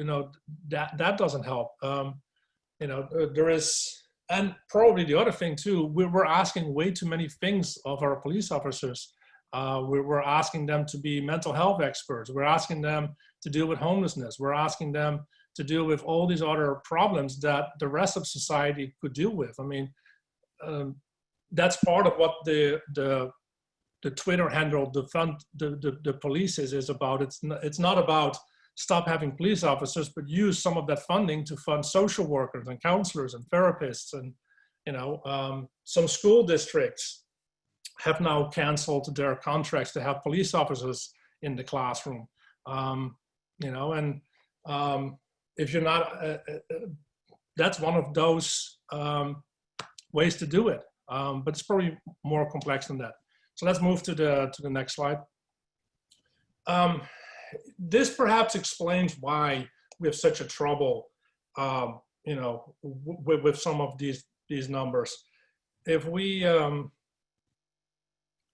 that doesn't help. There is, and probably the other thing too, we're asking way too many things of our police officers. We're asking them to be mental health experts. We're asking them to deal with homelessness. We're asking them to deal with all these other problems that the rest of society could deal with. I mean, that's part of what the Twitter handle, the police is about. It's not about stop having police officers, but use some of that funding to fund social workers and counselors and therapists. And, some school districts have now canceled their contracts to have police officers in the classroom. If you're not, that's one of those ways to do it. But it's probably more complex than that. So let's move to the next slide. This perhaps explains why we have such a trouble, with some of these numbers. If we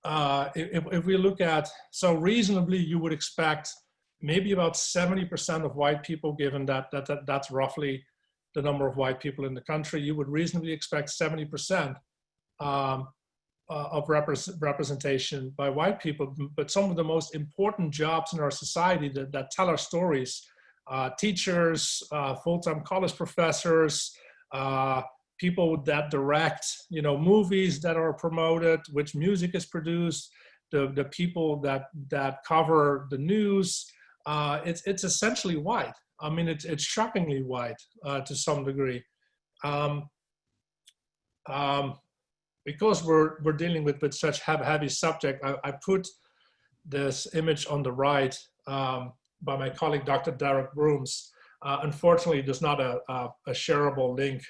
look at, so reasonably you would expect maybe about 70% of white people, given that's roughly the number of white people in the country, you would reasonably expect 70% of representation by white people. But some of the most important jobs in our society that tell our stories, teachers, full-time college professors, people that direct, movies that are promoted, which music is produced, the people that cover the news, it's essentially white. I mean, it's shockingly white to some degree. Because we're dealing with such heavy subject, I put this image on the right by my colleague, Dr. Derek Brooms. Unfortunately, there's not a shareable link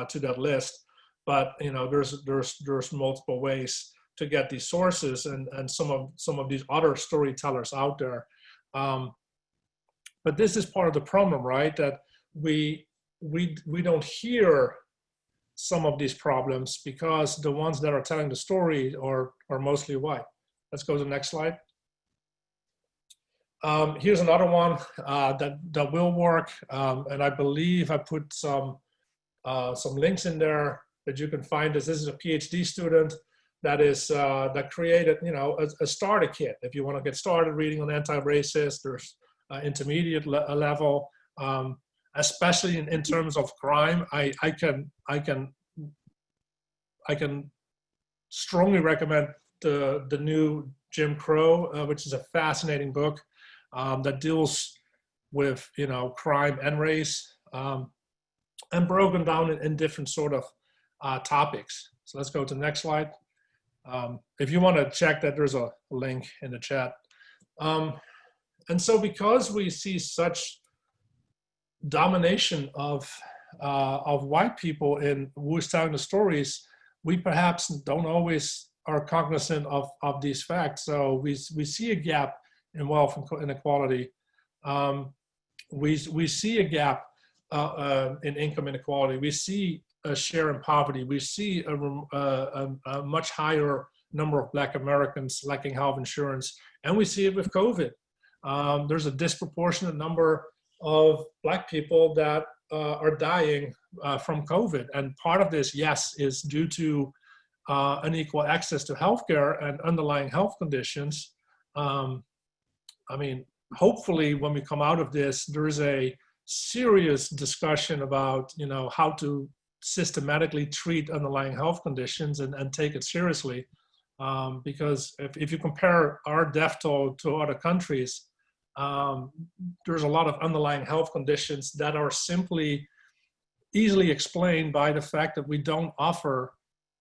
to that list, but there's multiple ways to get these sources and some of these other storytellers out there. But this is part of the problem, right? That we don't hear some of these problems because the ones that are telling the story are mostly white. Let's go to the next slide. Here's another one that will work, and I believe I put some links in there that you can find. This is a PhD student that created a starter kit. If you want to get started reading on anti-racist, there's intermediate level, especially in terms of crime. I can strongly recommend the new Jim Crow, which is a fascinating book that deals with crime and race, and broken down in different sort of topics. So let's go to the next slide. If you want to check that, there's a link in the chat. And so because we see such domination of white people in who's telling the stories, we perhaps don't always are cognizant of these facts. So we see a gap in wealth inequality. We see a gap in income inequality. We see a share in poverty. We see a much higher number of Black Americans lacking health insurance. And we see it with COVID. There's a disproportionate number of Black people that are dying from COVID. And part of this, yes, is due to unequal access to healthcare and underlying health conditions. I mean, hopefully when we come out of this, there is a serious discussion about, how to systematically treat underlying health conditions and take it seriously. Because if you compare our death toll to other countries, there's a lot of underlying health conditions that are simply easily explained by the fact that we don't offer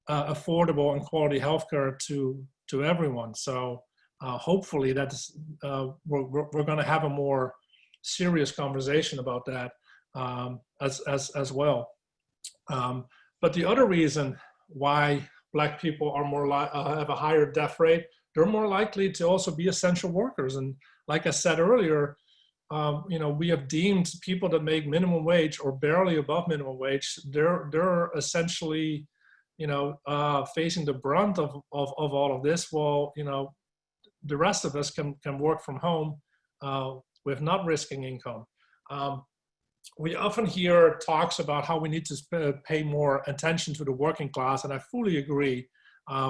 affordable and quality healthcare to everyone. So hopefully that's we're going to have a more serious conversation about that as well. But the other reason why Black people are more have a higher death rate, they're more likely to also be essential workers. And like I said earlier, we have deemed people that make minimum wage or barely above minimum wage, they're essentially, facing the brunt of all of this. Well, the rest of us can work from home with not risking income. We often hear talks about how we need to pay more attention to the working class, and I fully agree.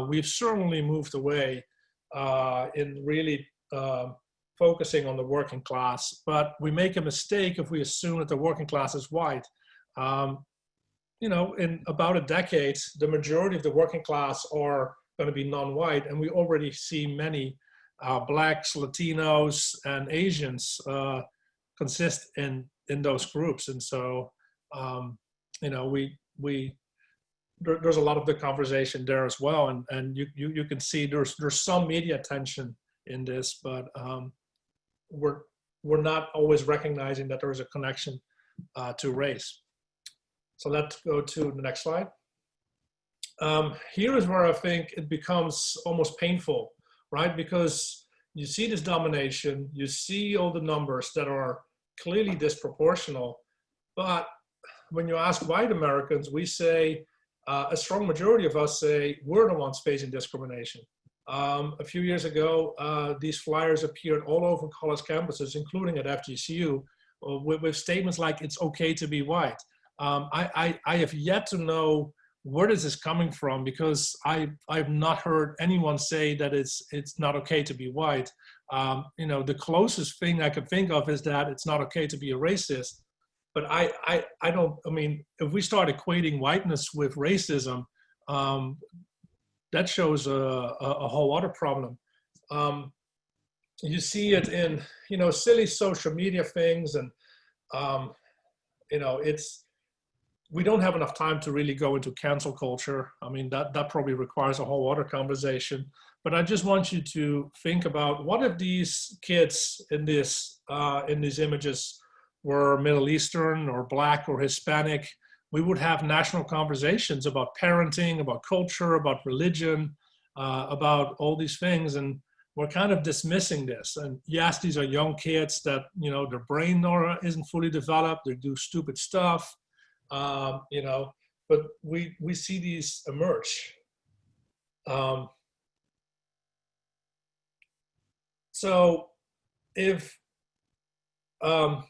We've certainly moved away in really focusing on the working class, but we make a mistake if we assume that the working class is white. In about a decade, the majority of the working class are going to be non-white, and we already see many Blacks, Latinos, and Asians consist in those groups. And so, there's a lot of the conversation there as well. And you can see there's some media attention in this, but we're not always recognizing that there is a connection to race. So let's go to the next slide. Here is where I think it becomes almost painful, right? Because you see this domination, you see all the numbers that are clearly disproportional, but when you ask white Americans, we say, a strong majority of us say, we're the ones facing discrimination. A few years ago, these flyers appeared all over college campuses, including at FGCU, with statements like, it's okay to be white. I have yet to know where this is coming from, because I've not heard anyone say that it's not okay to be white. The closest thing I could think of is that it's not okay to be a racist. But I mean, if we start equating whiteness with racism, that shows a whole other problem. You see it in, silly social media things, and, we don't have enough time to really go into cancel culture. I mean, that probably requires a whole other conversation. But I just want you to think about, what if these kids in these images were Middle Eastern or Black or Hispanic? We would have national conversations about parenting, about culture, about religion, about all these things. And we're kind of dismissing this. And yes, these are young kids that, you know, their brain isn't fully developed. They do stupid stuff, you know, but we see these emerge. So if I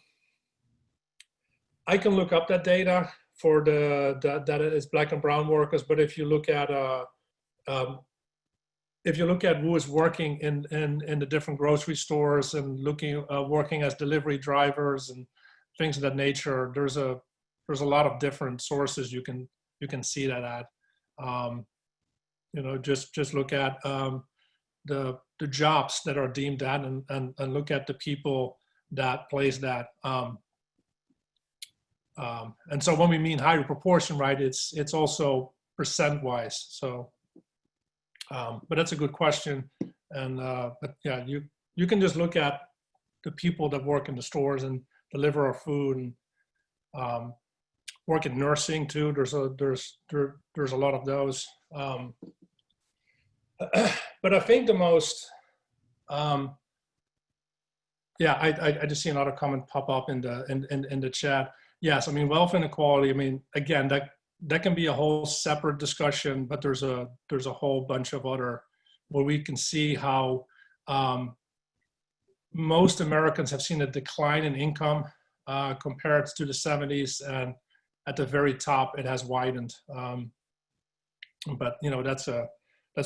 can look up that data for that is Black and brown workers, but if you look at who is working in the different grocery stores and working as delivery drivers and things of that nature, there's a lot of different sources you can see that at. You know, just look at the jobs that are deemed that, and look at the people that place that. And so when we mean higher proportion, right, it's also percent wise. So, but that's a good question. And but yeah, you can just look at the people that work in the stores and deliver our food, and work in nursing too. There's a lot of those. But I think the most, yeah, I just see another comment pop up in the chat. Yes, I mean, wealth inequality. I mean, again, that can be a whole separate discussion, but there's a whole bunch of other where we can see how most Americans have seen a decline in income compared to the 70s, and at the very top it has widened. But you know, that's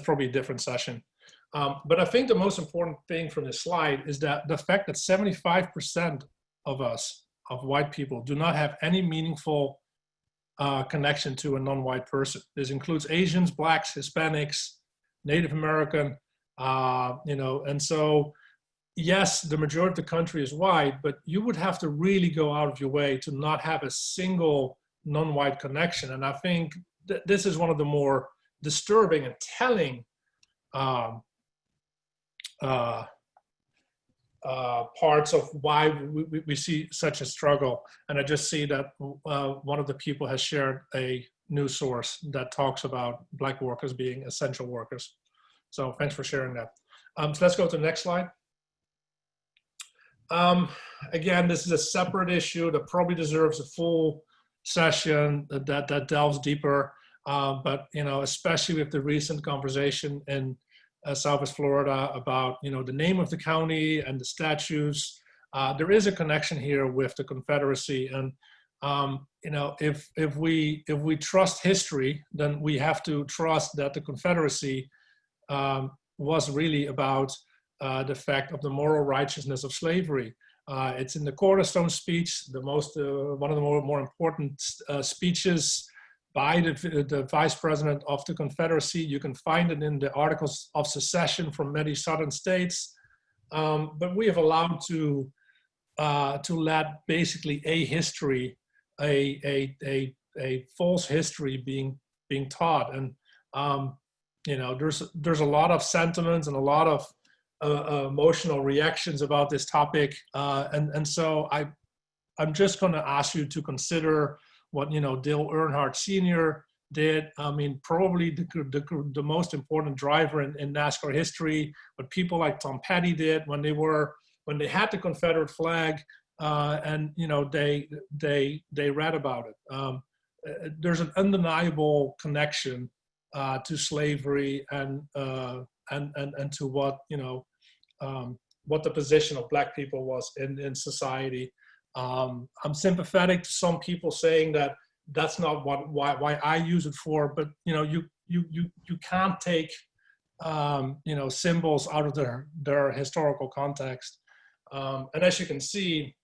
probably a different session. But I think the most important thing from this slide is that the fact that 75% of us, of white people, do not have any meaningful connection to a non-white person. This includes Asians, Blacks, Hispanics, Native American, you know, and so yes, the majority of the country is white, but you would have to really go out of your way to not have a single non-white connection. And I think this is one of the more disturbing and telling parts of why we see such a struggle. And I just see that one of the people has shared a news source that talks about Black workers being essential workers. So thanks for sharing that. So let's go to the next slide. Again, this is a separate issue that probably deserves a full session that delves deeper. But you know, especially with the recent conversation in Southwest Florida about, you know, the name of the county and the statues, there is a connection here with the Confederacy. And you know, if we trust history, then we have to trust that the Confederacy was really about the fact of the moral righteousness of slavery. It's in the Cornerstone speech, one of the more important speeches by the Vice President of the Confederacy. You can find it in the Articles of Secession from many Southern states. But we have allowed to let basically a history, a false history being taught. And you know, there's a lot of sentiments and a lot of emotional reactions about this topic, and so I'm just going to ask you to consider what, you know, Dale Earnhardt Sr. did. I mean, probably the most important driver in NASCAR history. What people like Tom Petty did when they had the Confederate flag, and you know, they read about it. There's an undeniable connection to slavery and to what, you know, what the position of Black people was in society. I'm sympathetic to some people saying that that's not why I use it for, but you know, you can't take you know, symbols out of their historical context. And as you can see,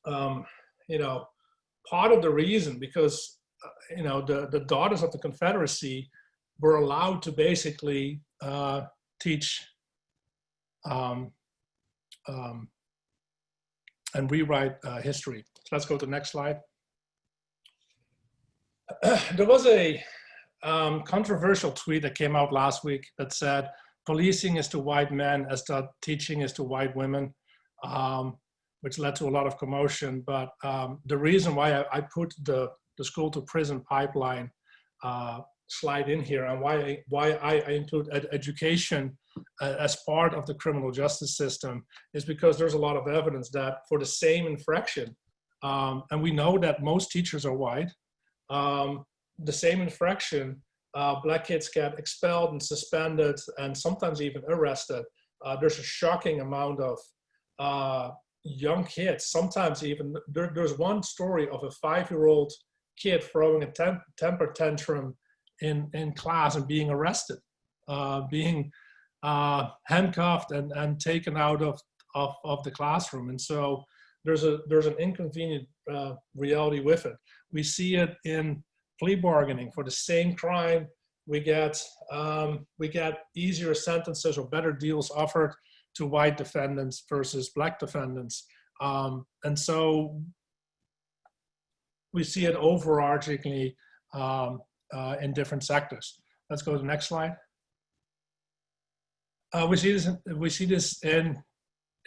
you know, part of the reason, because you know, the daughters of the Confederacy were allowed to basically teach and rewrite history. So let's go to the next slide. There was a controversial tweet that came out last week that said policing is to white men as the teaching is to white women, which led to a lot of commotion. But the reason why I put the school to prison pipeline slide in here, and why I include education as part of the criminal justice system, is because there's a lot of evidence that for the same infraction, and we know that most teachers are white, the same infraction, black kids get expelled and suspended and sometimes even arrested. There's a shocking amount of young kids, sometimes even, there's one story of a 5-year-old kid throwing a temper tantrum in class and being arrested, being handcuffed and taken out of the classroom. And so there's an inconvenient reality with it. We see it in plea bargaining for the same crime. We get easier sentences or better deals offered to white defendants versus black defendants. And so we see it overarchingly in different sectors. Let's go to the next slide. We see this in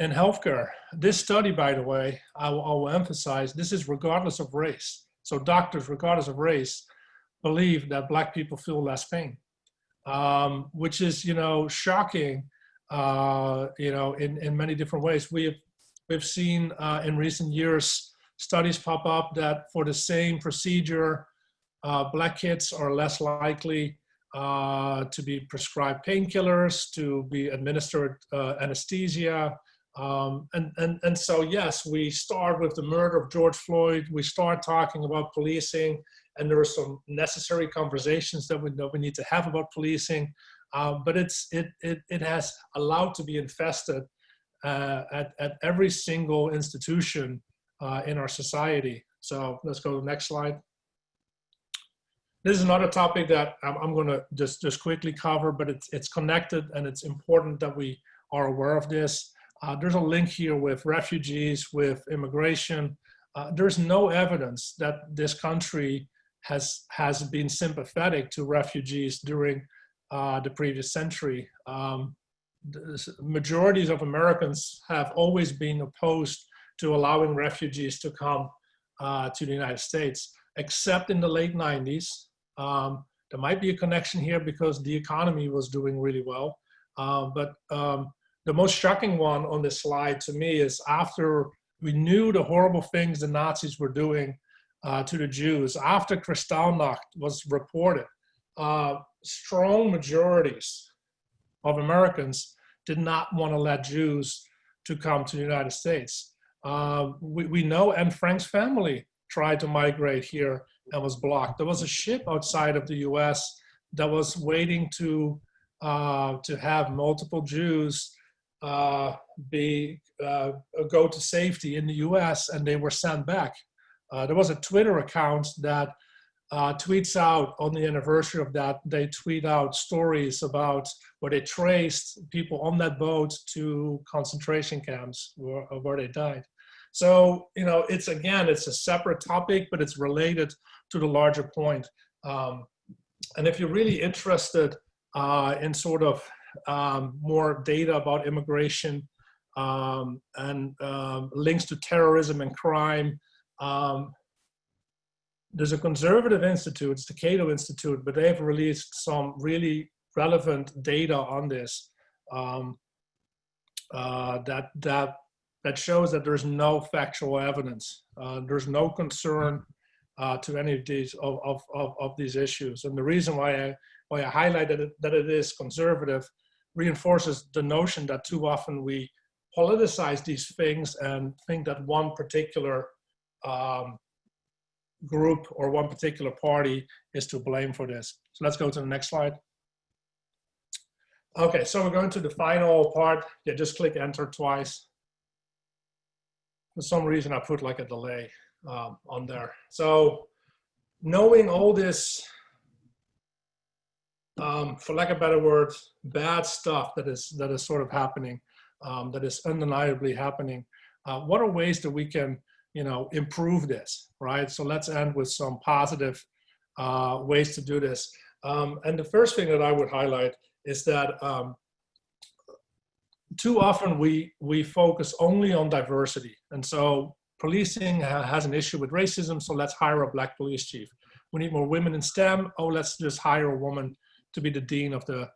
healthcare. This study, by the way, I will emphasize, this is regardless of race. So doctors, regardless of race, believe that black people feel less pain, which is, shocking, in many different ways. We've seen in recent years studies pop up that for the same procedure, black kids are less likely to be prescribed painkillers, to be administered anesthesia. And so, yes, we start with the murder of George Floyd. We start talking about policing, and there are some necessary conversations that we need to have about policing. But it has allowed to be infested at every single institution in our society. So let's go to the next slide. This is another topic that I'm going to just quickly cover, but it's connected, and it's important that we are aware of this. There's a link here with refugees, with immigration. There's no evidence that this country has been sympathetic to refugees during the previous century. The majorities of Americans have always been opposed to allowing refugees to come to the United States, except in the late 90s. There might be a connection here because the economy was doing really well. But the most shocking one on this slide to me is after we knew the horrible things the Nazis were doing to the Jews, after Kristallnacht was reported, strong majorities of Americans did not want to let Jews to come to the United States. We know Anne Frank's family tried to migrate here and was blocked. There was a ship outside of the US that was waiting to have multiple Jews go to safety in the US, and they were sent back. There was a Twitter account that tweets out on the anniversary of that, they tweet out stories about where they traced people on that boat to concentration camps where they died. So, it's a separate topic, but it's related to the larger point. And if you're really interested in sort of more data about immigration and links to terrorism and crime, there's a conservative institute, it's the Cato Institute, but they've released some really relevant data on this that shows that there's no factual evidence. There's no concern to any of these issues. And the reason why I highlighted that it is conservative reinforces the notion that too often we politicize these things and think that one particular group or one particular party is to blame for this. So let's go to the next slide. Okay, so we're going to the final part. Yeah, just click enter twice. For some reason, I put like a delay on there. So knowing all this, for lack of a better word, bad stuff that is sort of happening, that is undeniably happening, what are ways that we can improve this, right? So let's end with some positive ways to do this. And the first thing that I would highlight is that too often we focus only on diversity. And so policing has an issue with racism, so let's hire a Black police chief. We need more women in STEM. Oh, let's just hire a woman to be the dean of the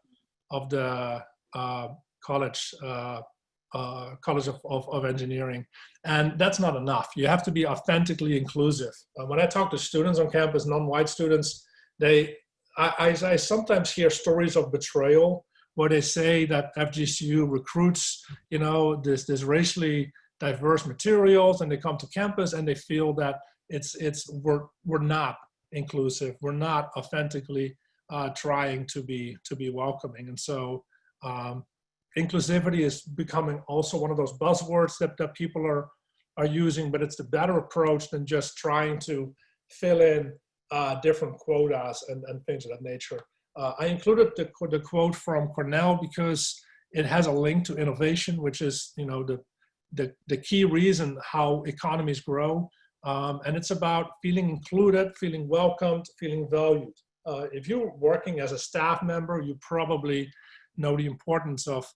college of engineering. And that's not enough. You have to be authentically inclusive. When I talk to students on campus, non-white students, I sometimes hear stories of betrayal where they say that FGCU recruits, this racially diverse materials, and they come to campus and they feel that we're not inclusive, we're not authentically trying to be welcoming. And so inclusivity is becoming also one of those buzzwords that people are using, but it's the better approach than just trying to fill in different quotas and things of that nature. I included the quote from Cornell because it has a link to innovation, which is the key reason how economies grow. And it's about feeling included, feeling welcomed, feeling valued. If you're working as a staff member, you probably know the importance of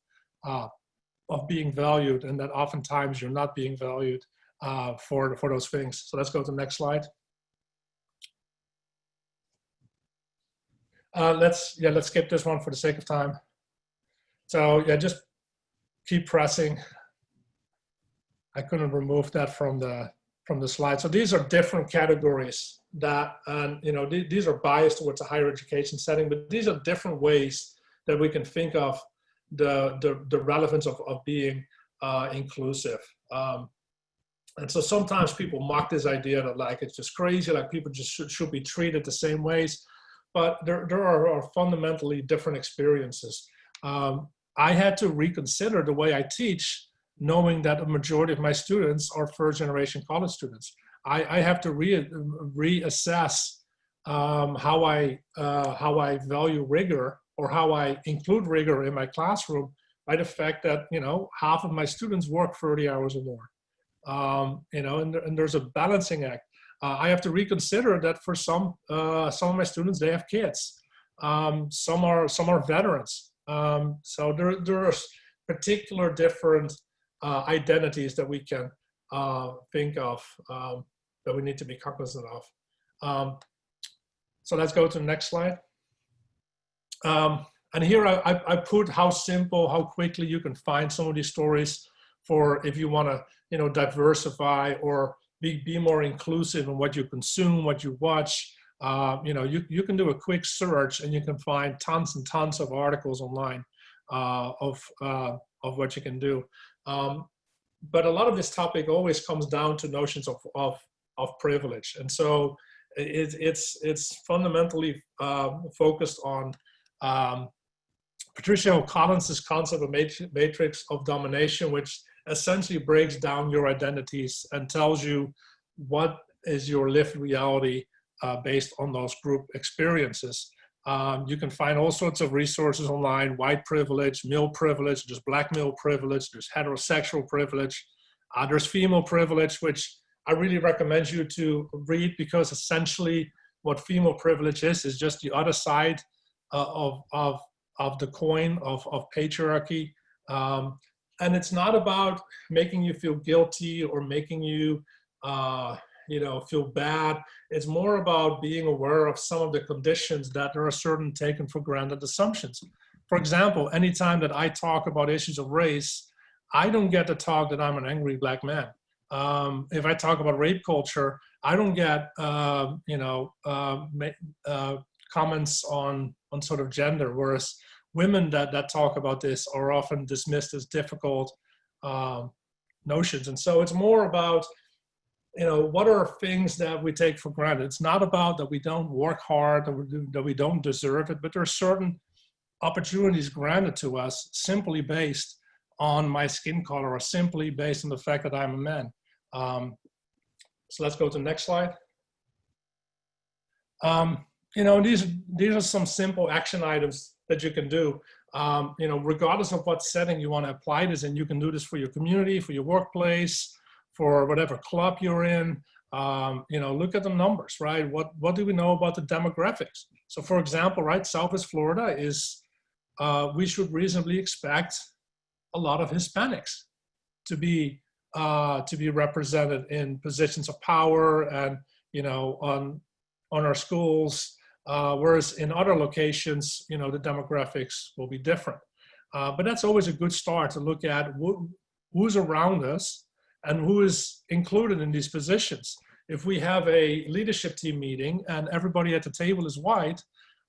being valued, and that oftentimes you're not being valued for those things. So let's go to the next slide. Let's skip this one for the sake of time. So yeah, just keep pressing. I couldn't remove that from the slide. So these are different categories that, these are biased towards a higher education setting, but these are different ways that we can think of the relevance of being inclusive. And so sometimes people mock this idea that like it's just crazy, like people just should be treated the same ways. But there are fundamentally different experiences. I had to reconsider the way I teach, knowing that a majority of my students are first-generation college students. I have to reassess how I value rigor, or how I include rigor in my classroom, by the fact that half of my students work 30 hours or more. And there's a balancing act. I have to reconsider that for some of my students, they have kids. Some are veterans. So there's particular different identities that we can think of that we need to be cognizant of. So let's go to the next slide. And here I put how simple, how quickly you can find some of these stories for if you want to diversify or be more inclusive in what you consume, what you watch. You can do a quick search and you can find tons and tons of articles online of what you can do. But a lot of this topic always comes down to notions of privilege, and so it's fundamentally focused on Patricia O'Collins's concept of matrix of domination, which essentially breaks down your identities and tells you what is your lived reality based on those group experiences. You can find all sorts of resources online: white privilege, male privilege, there's black male privilege, there's heterosexual privilege, there's female privilege, which I really recommend you to read, because essentially what female privilege is just the other side of the coin of patriarchy. And it's not about making you feel guilty or making you feel bad. It's more about being aware of some of the conditions that there are certain taken for granted assumptions. For example, anytime that I talk about issues of race, I don't get to talk that I'm an angry black man. If I talk about rape culture, I don't get comments on sort of gender, whereas women that talk about this are often dismissed as difficult notions. And so it's more about what are things that we take for granted. It's not about that we don't work hard, that we don't deserve it, but there are certain opportunities granted to us simply based on my skin color, or simply based on the fact that I'm a man. So let's go to the next slide. These are some simple action items that you can do. Regardless of what setting you want to apply this in, you can do this for your community, for your workplace, for whatever club you're in. Look at the numbers, right? What do we know about the demographics? So for example, right, Southwest Florida is, we should reasonably expect a lot of Hispanics to be represented in positions of power and, on our schools, whereas in other locations, the demographics will be different. But that's always a good start to look at who's around us and who is included in these positions. If we have a leadership team meeting and everybody at the table is white,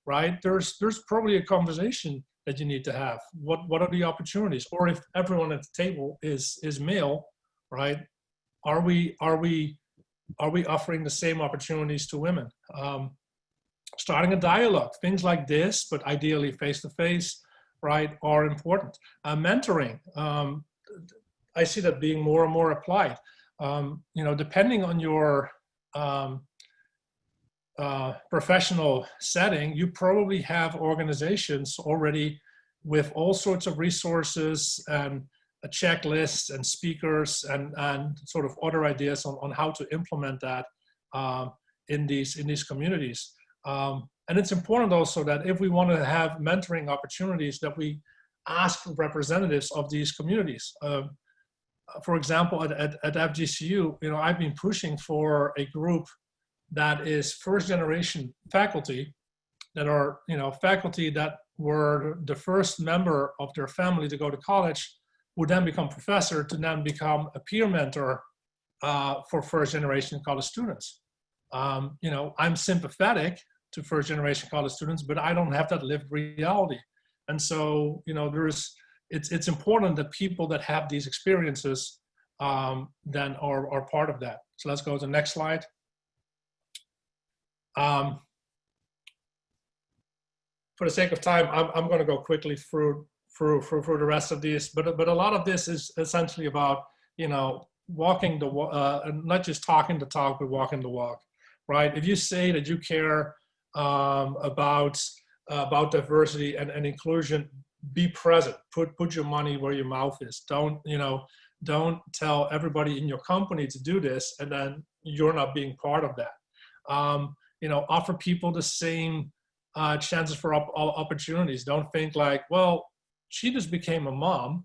right, there's probably a conversation that you need to have. What are the opportunities? Or if everyone at the table is male, right, are we offering the same opportunities to women? Starting a dialogue, things like this, but ideally face-to-face, right, are important. Mentoring, I see that being more and more applied. Depending on your professional setting, you probably have organizations already with all sorts of resources and a checklist and speakers and sort of other ideas on how to implement that in these communities. And it's important also that if we want to have mentoring opportunities, that we ask representatives of these communities. For example, at FGCU, I've been pushing for a group that is first generation faculty that are, faculty that were the first member of their family to go to college, would then become professor, to then become a peer mentor for first generation college students. I'm sympathetic to first generation college students, but I don't have that lived reality. And so, it's important that people that have these experiences then are part of that. So let's go to the next slide. For the sake of time, I'm going to go quickly through the rest of these, but a lot of this is essentially about, walking the walk, not just talking the talk, but walking the walk, right? If you say that you care about diversity and inclusion, be present. Put your money where your mouth is. Don't tell everybody in your company to do this and then you're not being part of that. Offer people the same chances for opportunities. Don't think like, well, she just became a mom,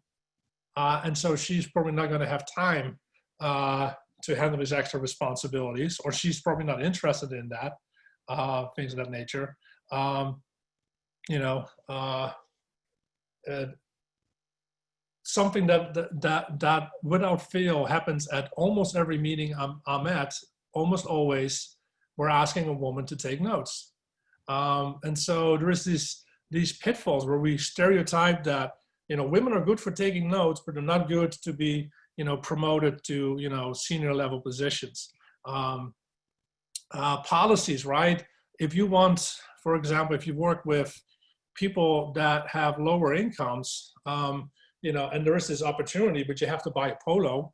and so she's probably not going to have time to handle these extra responsibilities, or she's probably not interested in that, things of that nature. Something that without fail happens at almost every meeting I'm at, almost always, we're asking a woman to take notes. And so there is these pitfalls where we stereotype that, women are good for taking notes, but they're not good to be, promoted to, senior level positions. Policies, right? If you want, for example, if you work with people that have lower incomes, and there is this opportunity, but you have to buy a polo,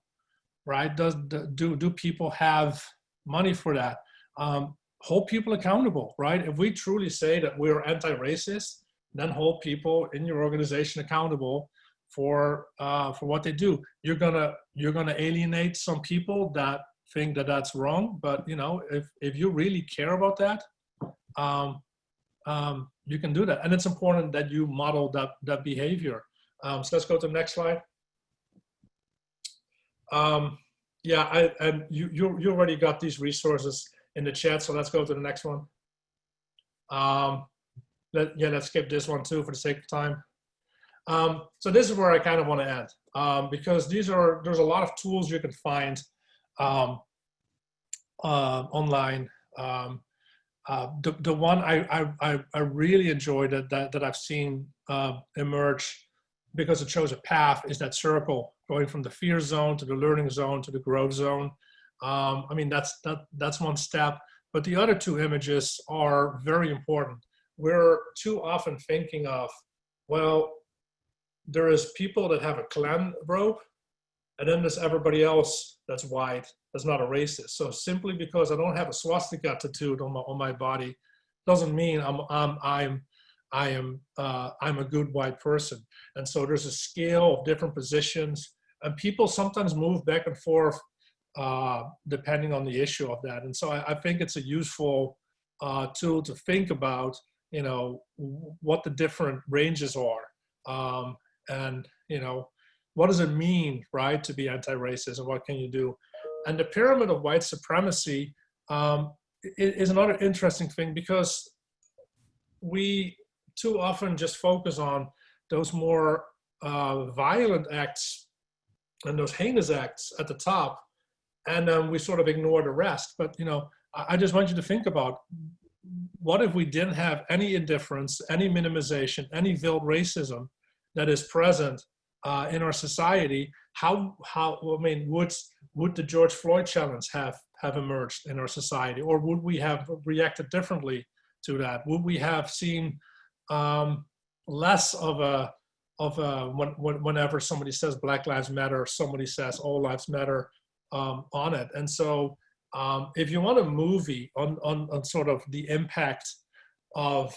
right? Do people have money for that? Hold people accountable, right? If we truly say that we're anti-racist, then hold people in your organization accountable for what they do. You're gonna alienate some people that think that that's wrong, but if you really care about that, you can do that, and it's important that you model that behavior. So let's go to the next slide. And you already got these resources in the chat, so let's go to the next one. Let's skip this one too for the sake of time. So this is where I kind of want to end, because there's a lot of tools you can find online. The one I really enjoyed that I've seen emerge because it shows a path is that circle going from the fear zone to the learning zone to the growth zone. That's one step, but the other two images are very important. We're too often thinking of, well, there is people that have a clan robe, and then there's everybody else that's white, that's not a racist. So simply because I don't have a swastika tattooed on my body doesn't mean I'm a good white person. And so there's a scale of different positions, and people sometimes move back and forth depending on the issue of that. And so I think it's a useful tool to think about, you know, what the different ranges are, and, you know, what does it mean, right, to be anti-racist, and what can you do? And the pyramid of white supremacy is another interesting thing, because we too often just focus on those more violent acts and those heinous acts at the top, and then we sort of ignore the rest. But, you know, I just want you to think about, what if we didn't have any indifference, any minimization, any veiled racism that is present in our society? How I mean, would the George Floyd challenge have emerged in our society, or would we have reacted differently to that? Would we have seen less of a whenever somebody says Black Lives Matter, somebody says All Lives Matter on it? And so if you want a movie on sort of the impact of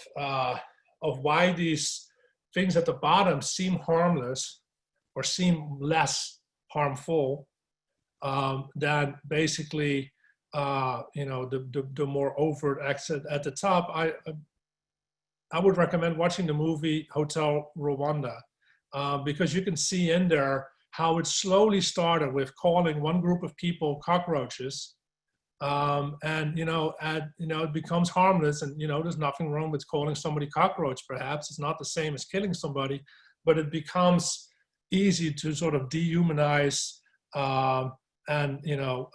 why these things at the bottom seem harmless or seem less harmful than basically you know, the more overt acts at the top, I would recommend watching the movie Hotel Rwanda, because you can see in there how it slowly started with calling one group of people cockroaches, and you know, it becomes harmless, and you know, there's nothing wrong with calling somebody cockroach. Perhaps it's not the same as killing somebody, but it becomes easy to sort of dehumanize and you know,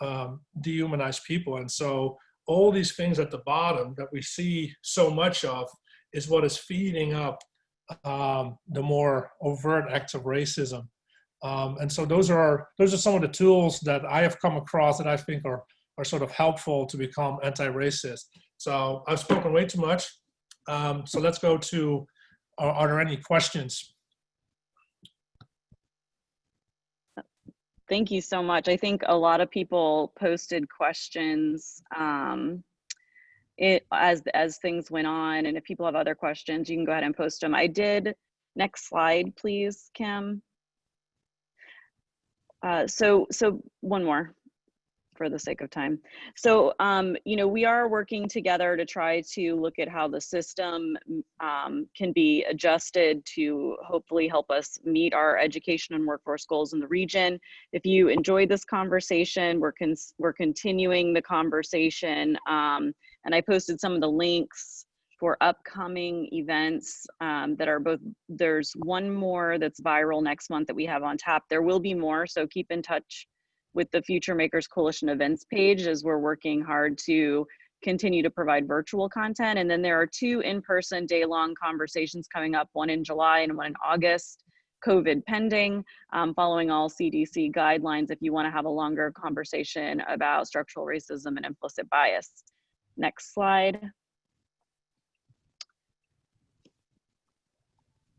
dehumanize people. And so all these things at the bottom that we see so much of is what is feeding up the more overt acts of racism. And so those are some of the tools that I have come across that I think are sort of helpful to become anti-racist. So I've spoken way too much. So let's go to, are there any questions? Thank you so much. I think a lot of people posted questions as things went on, and if people have other questions, you can go ahead and post them. I did. Next slide, please, Kim. So one more for the sake of time. So, you know, we are working together to try to look at how the system can be adjusted to hopefully help us meet our education and workforce goals in the region. If you enjoyed this conversation, we're continuing the conversation, and I posted some of the links for upcoming events that are both, there's one more that's viral next month that we have on tap. There will be more, so keep in touch with the FutureMakers Coalition events page, as we're working hard to continue to provide virtual content. And then there are 2 in-person day-long conversations coming up, one in July and one in August, COVID pending, following all CDC guidelines if you want to have a longer conversation about structural racism and implicit bias. Next slide.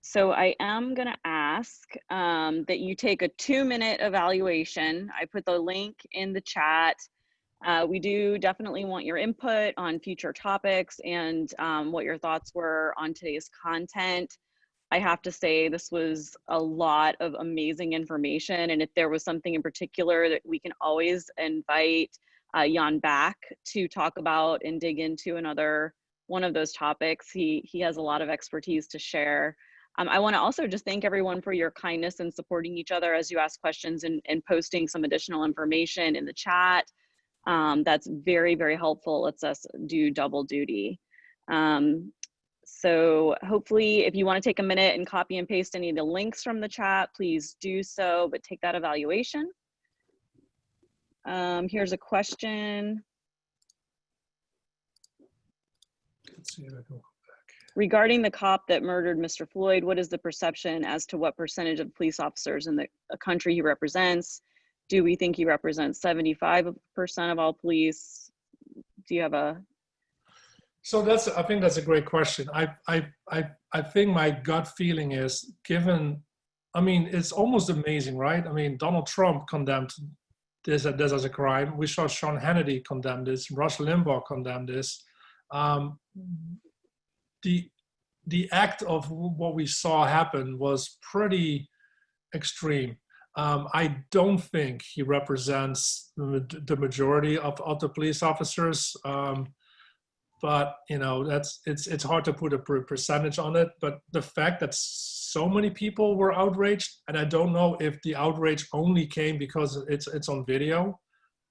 So I am going to ask that you take a 2-minute evaluation. I put the link in the chat. We do definitely want your input on future topics and what your thoughts were on today's content. I have to say this was a lot of amazing information, and if there was something in particular that we can always invite Jan back to talk about and dig into another one of those topics. He has a lot of expertise to share. I want to also just thank everyone for your kindness and supporting each other as you ask questions and posting some additional information in the chat. That's very, very helpful. Lets us do double duty. So hopefully if you want to take a minute and copy and paste any of the links from the chat, please do so, but take that evaluation. Here's a question. Let's see if I can. Regarding the cop that murdered Mr. Floyd, what is the perception as to what percentage of police officers in the country he represents? Do we think he represents 75% of all police? Do you have a? So I think that's a great question. I think my gut feeling is, given, I mean, it's almost amazing, right? I mean, Donald Trump condemned this as a crime. We saw Sean Hannity condemn this. Rush Limbaugh condemned this. The act of what we saw happen was pretty extreme. I don't think he represents the majority of the police officers. But you know, it's hard to put a percentage on it. But the fact that so many people were outraged, and I don't know if the outrage only came because it's on video.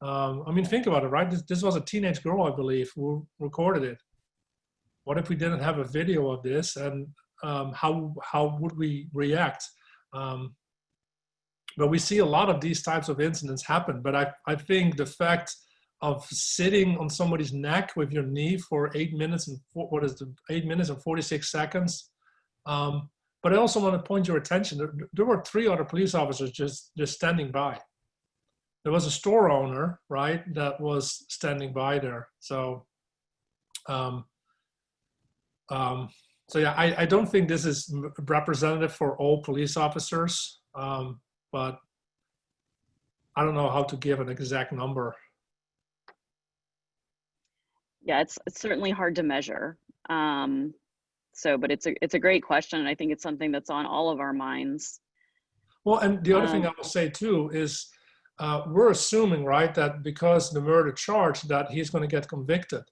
I mean, think about it, right? This was a teenage girl, I believe, who recorded it. What if we didn't have a video of this, and how would we react? But we see a lot of these types of incidents happen. But I think the fact of sitting on somebody's neck with your knee for 8 minutes and 8 minutes and 46 seconds. But I also want to point your attention. There were 3 other police officers just standing by. There was a store owner, right, that was standing by there. So, so yeah, I don't think this is representative for all police officers, but I don't know how to give an exact number. Yeah, it's certainly hard to measure. But it's a great question, and I think it's something that's on all of our minds. Well, and the other thing I will say too is we're assuming, right, that because the murder charge that he's going to get convicted.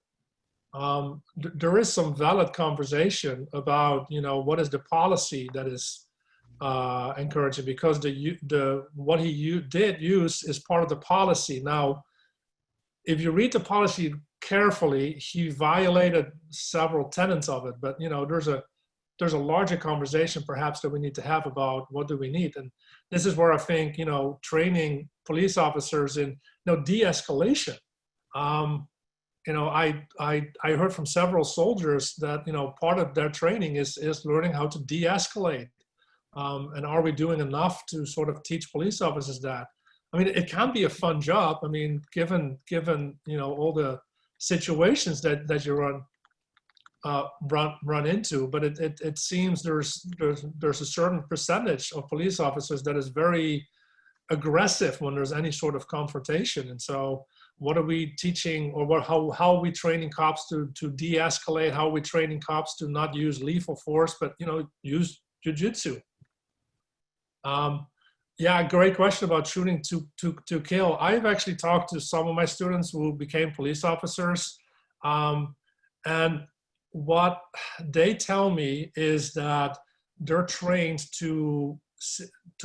There is some valid conversation about, you know, what is the policy that is encouraging, because what he did use is part of the policy. Now, if you read the policy carefully, he violated several tenets of it. But you know, there's a larger conversation perhaps that we need to have about what do we need. And this is where I think, you know, training police officers in, you know, de-escalation. You know, I heard from several soldiers that, you know, part of their training is learning how to de-escalate. And are we doing enough to sort of teach police officers that? I mean, it can be a fun job. I mean, given you know, all the situations that you run into, but it seems there's a certain percentage of police officers that is very aggressive when there's any sort of confrontation. And so, what are we teaching, or how are we training cops to de-escalate? How are we training cops to not use lethal force, but you know, use jujitsu? Yeah, great question about shooting to kill. I've actually talked to some of my students who became police officers, and what they tell me is that they're trained to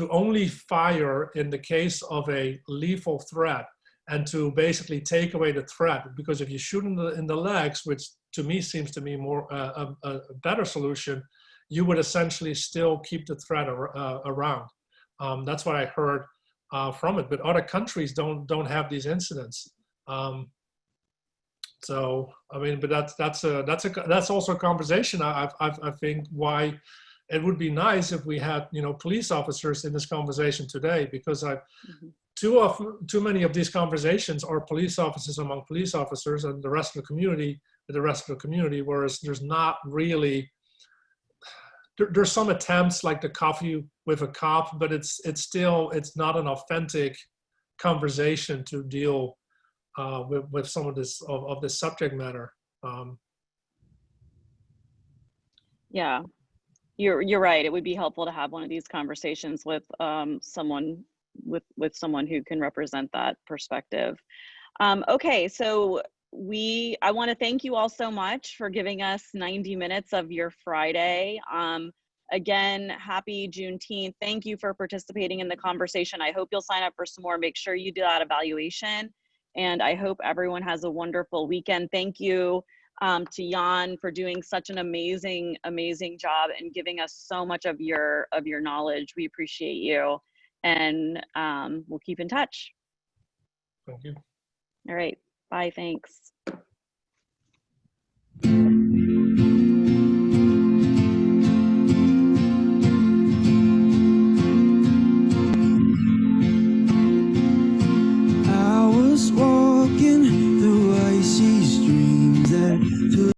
only fire in the case of a lethal threat, and to basically take away the threat. Because if you shoot in the legs, which to me seems to be more a better solution, you would essentially still keep the threat around. That's what I heard from it. But other countries don't have these incidents. So I mean, but that's also a conversation. I think why it would be nice if we had, you know, police officers in this conversation today, because too many of these conversations are police officers among police officers, and the rest of the community, whereas there's not really. There's some attempts like the coffee with a cop, but it's not an authentic conversation to deal with some of this subject matter. Yeah, you're right. It would be helpful to have one of these conversations with someone who can represent that perspective. Okay, so I want to thank you all so much for giving us 90 minutes of your Friday. Again, happy Juneteenth. Thank you for participating in the conversation. I hope you'll sign up for some more. Make sure you do that evaluation. And I hope everyone has a wonderful weekend. Thank you to Jan for doing such an amazing job and giving us so much of your knowledge. We appreciate you. And we'll keep in touch. Thank you. All right. Bye. Thanks.